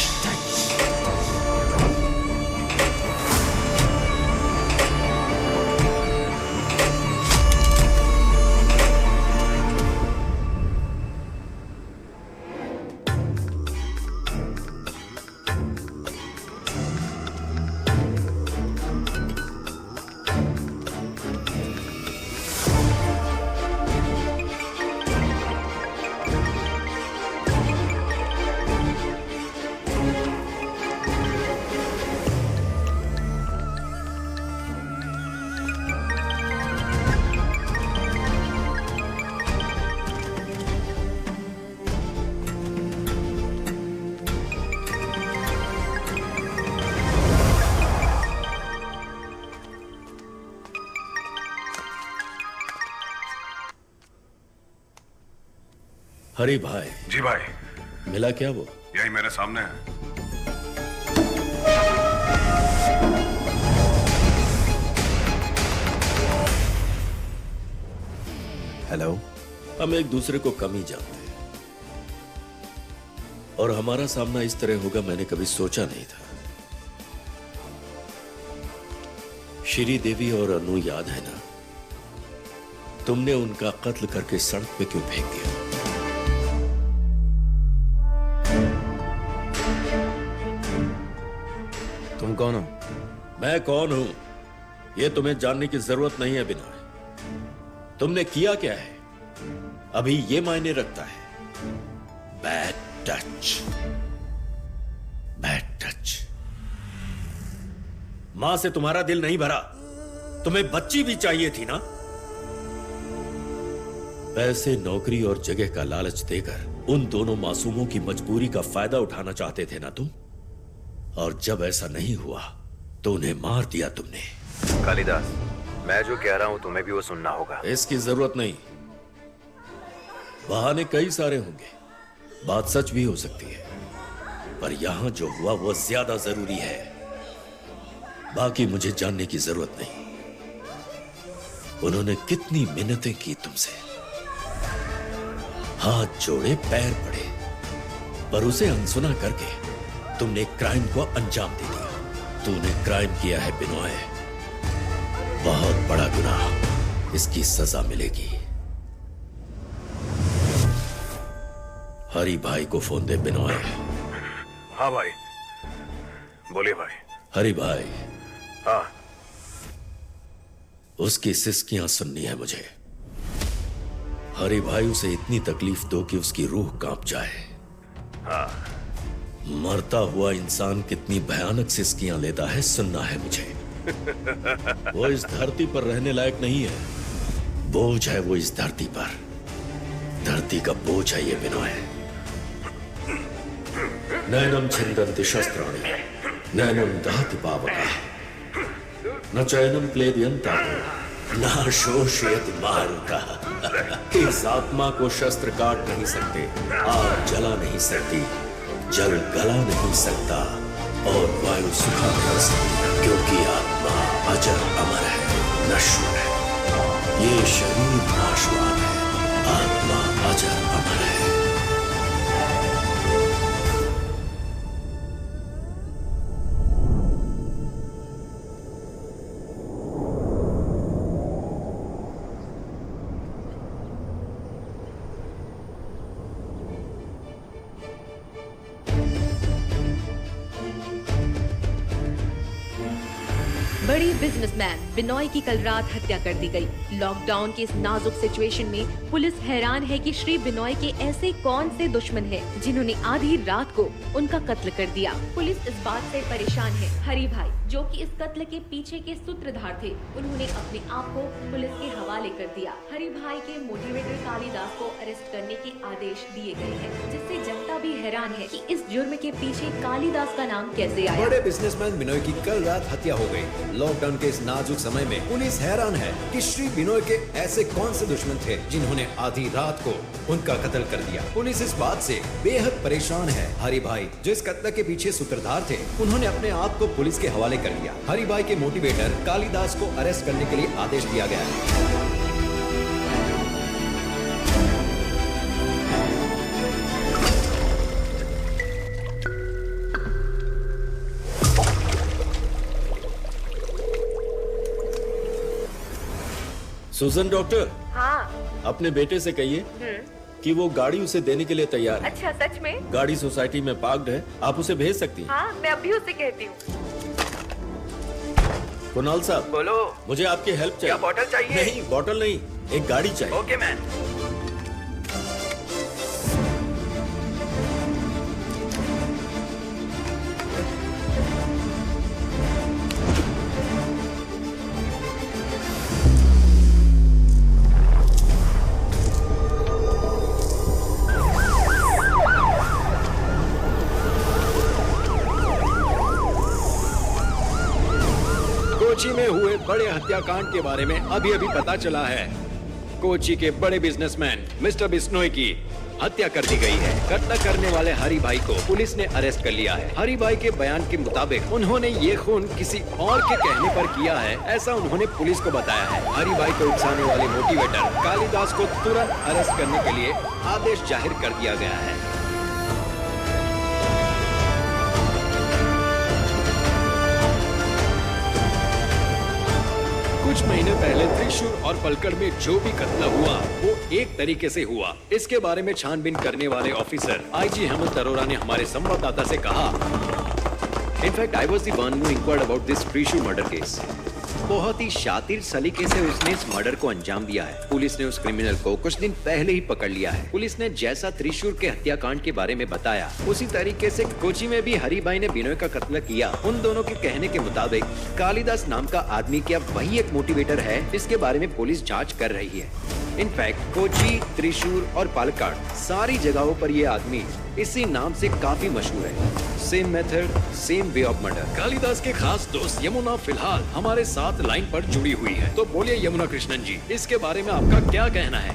हरी भाई। जी भाई। मिला क्या वो? यही मेरे सामने है। हेलो। हम एक दूसरे को कम ही जानते हैं और हमारा सामना इस तरह होगा मैंने कभी सोचा नहीं था। श्री देवी और अनु याद है ना? तुमने उनका कत्ल करके सड़क पे क्यों फेंक दिया? तुम कौन हो? मैं कौन हूं यह तुम्हें जानने की जरूरत नहीं है बिना। तुमने किया क्या है अभी ये मायने रखता है। Bad touch, bad touch. मां से तुम्हारा दिल नहीं भरा, तुम्हें बच्ची भी चाहिए थी ना? पैसे, नौकरी और जगह का लालच देकर उन दोनों मासूमों की मजबूरी का फायदा उठाना चाहते थे ना तुम? और जब ऐसा नहीं हुआ तो उन्हें मार दिया तुमने। कालिदास, मैं जो कह रहा हूं तुम्हें भी वो सुनना होगा। इसकी जरूरत नहीं। बहाने कई सारे होंगे, बात सच भी हो सकती है, पर यहां जो हुआ वो ज्यादा जरूरी है। बाकी मुझे जानने की जरूरत नहीं। उन्होंने कितनी मिन्नतें की तुमसे, हाथ जोड़े पैर पड़े, पर उसे अनसुना करके तुमने क्राइम को अंजाम दे दिया। तूने क्राइम किया है बिनोय, बहुत बड़ा गुनाह, इसकी सजा मिलेगी। हरी भाई को फोन दे बिनोय। हाँ भाई, बोलिए भाई। हरी भाई। हाँ। उसकी सिसकियां सुननी है मुझे। हरी भाई उसे इतनी तकलीफ दो कि उसकी रूह कांप जाए। हाँ। मरता हुआ इंसान कितनी भयानक सिसकियां लेता है सुनना है मुझे। वो इस धरती पर रहने लायक नहीं है, बोझ है वो इस धरती पर। धरती का बोझ है ये बिनोय। नैनम छिन्दन्ति शस्त्राणि नैनम दहति पावकः न चैनम क्लेदयन्तापो न शोषयति मारुतः। इस आत्मा को शस्त्र काट नहीं सकते, आग जला नहीं सकती, जल गला नहीं सकता और वायु सुखा नहीं सकती, क्योंकि आत्मा अजर अमर है, नश्वर है। ये शरीर नाशवान है, आत्मा अजर अमर है। बड़ी बिजनेसमैन बिनोय की कल रात हत्या कर दी गई। लॉकडाउन के इस नाजुक सिचुएशन में पुलिस हैरान है कि श्री बिनोय के ऐसे कौन से दुश्मन हैं जिन्होंने आधी रात को उनका कत्ल कर दिया। पुलिस इस बात से परेशान है। हरी भाई जो कि इस कत्ल के पीछे के सूत्रधार थे, उन्होंने अपने आप को पुलिस के हवाले कर दिया। हरी भाई के मोटिवेटर कालिदास को अरेस्ट करने के आदेश दिए गए हैं, जिससे जनता भी हैरान है कि इस जुर्म के पीछे कालिदास का नाम कैसे आया। बड़े बिजनेसमैन बिनोय की कल रात हत्या हो गई। लॉकडाउन के इस नाजुक समय में पुलिस हैरान है कि श्री बिनोय के ऐसे कौन से दुश्मन थे जिन्होंने आधी रात को उनका कत्ल कर दिया। पुलिस इस बात से बेहद परेशान है। हरी भाई जो इस कत्ल के पीछे सूत्रधार थे, उन्होंने अपने आप को पुलिस के हवाले कर दिया। हरी भाई के मोटिवेटर कालिदास को अरेस्ट करने के लिए आदेश दिया गया है। सुजन डॉक्टर। हाँ। अपने बेटे से कहिए कि वो गाड़ी उसे देने के लिए तैयार है। अच्छा, सच में? गाड़ी सोसाइटी में पार्क्ड है, आप उसे भेज सकती हैं। हाँ, मैं अभी उसे कहती हूँ। कुणाल साहब, बोलो। मुझे आपकी हेल्प चाहिए। क्या बॉटल चाहिए? नहीं, बॉटल नहीं, एक गाड़ी चाहिए। Okay man. कोची में हुए बड़े हत्याकांड के बारे में अभी अभी पता चला है। कोची के बड़े बिजनेसमैन मिस्टर बिश्नोई की हत्या कर दी गई है। कत्ल करने वाले हरी भाई को पुलिस ने अरेस्ट कर लिया है। हरी भाई के बयान के मुताबिक उन्होंने ये खून किसी और के कहने पर किया है, ऐसा उन्होंने पुलिस को बताया है। हरी भाई को उकसाने वाले मोटिवेटर कालिदास को तुरंत अरेस्ट करने के लिए आदेश जाहिर कर दिया गया है। कुछ महीने पहले त्रिशूर और पलक्कड़ में जो भी कत्ल हुआ वो एक तरीके से हुआ। इसके बारे में छानबीन करने वाले ऑफिसर आईजी हेमंत अरोरा ने हमारे संवाददाता से कहा, in fact I was the one who inquired about this Thrissur murder case. बहुत ही शातिर सलीके से उसने इस मर्डर को अंजाम दिया है। पुलिस ने उस क्रिमिनल को कुछ दिन पहले ही पकड़ लिया है। पुलिस ने जैसा त्रिशूर के हत्याकांड के बारे में बताया, उसी तरीके से कोची में भी हरी भाई ने बिनोय का कत्ल किया। उन दोनों के कहने के मुताबिक कालिदास नाम का आदमी क्या वही एक मोटिवेटर है, इसके बारे में पुलिस जांच कर रही है। इनफैक्ट कोची, त्रिशूर और पालक्काड सारी जगहों पर ये आदमी इसी नाम से काफी मशहूर है। Same method, same way of murder. Kalidas के खास दोस्त यमुना फिलहाल हमारे साथ लाइन पर जुड़ी हुई है। तो बोलिए यमुना कृष्णन जी, इसके बारे में आपका क्या कहना है?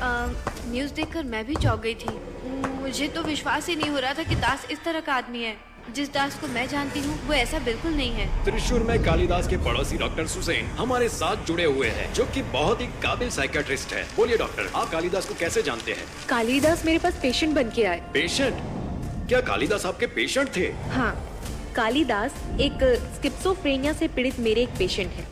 न्यूज़ देखकर मैं भी चौंक गई थी। मुझे तो विश्वास ही नहीं हो रहा था कि दास इस तरह का आदमी है। जिस दास को मैं जानती हूँ वो ऐसा बिल्कुल नहीं है। त्रिशूर में कालिदास के पड़ोसी डॉक्टर सुसैन हमारे साथ जुड़े हुए हैं, जो कि बहुत ही काबिल साइकियाट्रिस्ट है। बोलिए डॉक्टर, आप कालिदास को कैसे जानते हैं? कालिदास मेरे पास पेशेंट बन के आए। पेशेंट? क्या कालिदास आपके पेशेंट थे? हाँ, कालिदास एक स्किज़ोफ्रेनिया से पीड़ित मेरे एक पेशेंट है।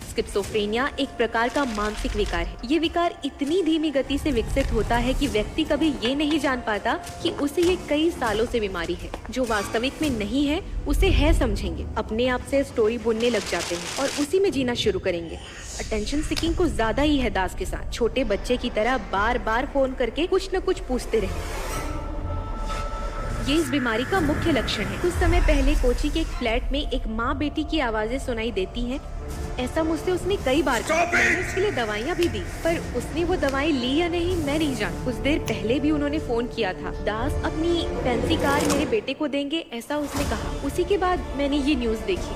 स्किज़ोफ्रेनिया एक प्रकार का मानसिक विकार है। ये विकार इतनी धीमी गति से विकसित होता है कि व्यक्ति कभी ये नहीं जान पाता कि उसे ये कई सालों से बीमारी है। जो वास्तविक में नहीं है उसे है समझेंगे, अपने आप से स्टोरी बुनने लग जाते हैं और उसी में जीना शुरू करेंगे। अटेंशन सीकिंग को ज्यादा ही है दास के साथ। छोटे बच्चे की तरह बार बार फोन करके कुछ न कुछ पूछते रहे। ये इस बीमारी का मुख्य लक्षण है। कुछ समय पहले कोची के एक फ्लैट में एक माँ बेटी की आवाजें सुनाई देती हैं। ऐसा मुझसे उसने कई बार कहा। मैंने उसके लिए दवाइयाँ भी दी, पर उसने वो दवाई ली या नहीं मैं नहीं जानती। कुछ देर पहले भी उन्होंने फोन किया था। दास अपनी फैंसी कार मेरे बेटे को देंगे ऐसा उसने कहा। उसी के बाद मैंने ये न्यूज देखी।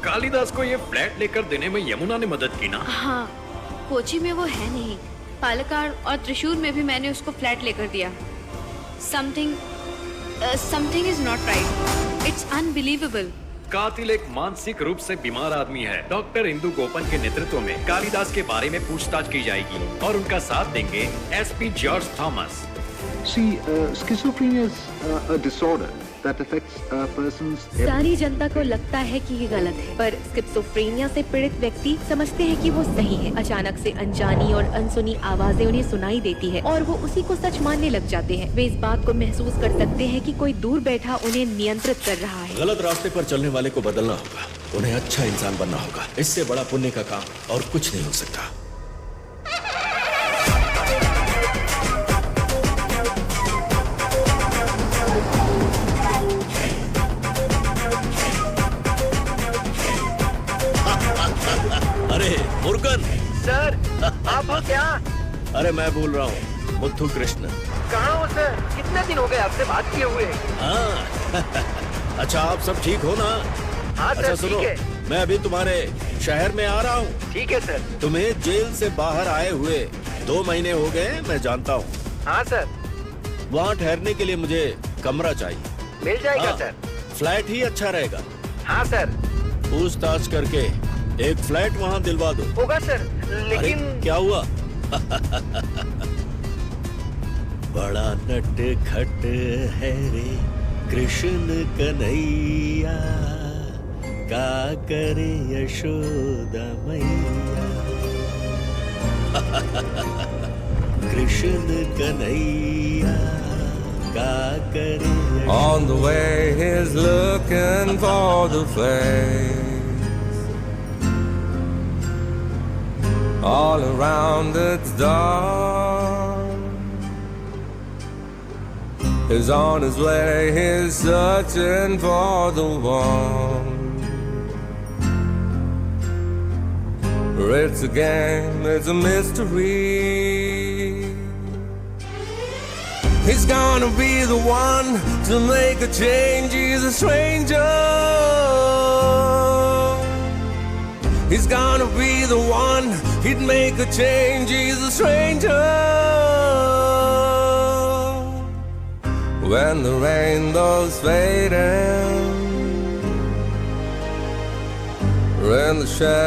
कालिदास को ये फ्लैट लेकर देने में यमुना ने मदद की ना? हाँ, कोची में वो है नहीं, पालक्काड और त्रिशूर में भी मैंने उसको फ्लैट लेकर दिया। Something is not right. It's unbelievable. कातिल एक मानसिक रूप से बीमार आदमी है। डॉक्टर इंदु गोपन के नेतृत्व में कालिदास के बारे में पूछताछ की जाएगी और उनका साथ देंगे SP George Thomas. See, schizophrenia is a disorder that affects a person's. सारी जनता को लगता है कि ये गलत है, पर स्किज़ोफ्रेनिया से पीड़ित व्यक्ति समझते हैं कि वो सही है। अचानक से अनजानी और अनसुनी आवाजें उन्हें सुनाई देती है और वो उसी को सच मानने लग जाते हैं। वे इस बात को महसूस कर सकते हैं कि कोई दूर बैठा उन्हें नियंत्रित कर रहा है। गलत रास्ते पर चलने वाले को बदलना होगा, उन्हें अच्छा इंसान बनना होगा। इससे बड़ा पुण्य का काम और कुछ नहीं हो सकता। अरे मुर्गन सर, आप हो क्या? अरे मैं बोल रहा हूँ मुथु कृष्ण। कहाँ हो सर? कितने दिन हो गए आपसे बात किए हुए? हाँ अच्छा, आप सब ठीक हो ना? हाँ अच्छा सर, सुनो, ठीक है। मैं अभी तुम्हारे शहर में आ रहा हूँ। ठीक है सर। तुम्हें जेल से बाहर आए हुए 2 महीने हो गए, मैं जानता हूँ। हाँ सर। वहाँ ठहरने के लिए मुझे कमरा चाहिए। मिल जाएगा हाँ, सर। फ्लैट ही अच्छा रहेगा। हाँ सर। पूछताछ करके एक फ्लैट वहाँ दिलवा दो। होगा सर, लेकिन अरे, क्या हुआ? बड़ा नट खट है रे कृष्ण कन्हैया, का करे यशोदा मैया। कृष्ण कन्हैया का करे। On the way he's looking for the face. All around it's dark. He's on his way, he's searching for the one. It's a game, it's a mystery. He's gonna be the one to make a change, he's a stranger. He's gonna be the one, he'd make a change, he's a stranger. When the rainbow's fading, when the shadows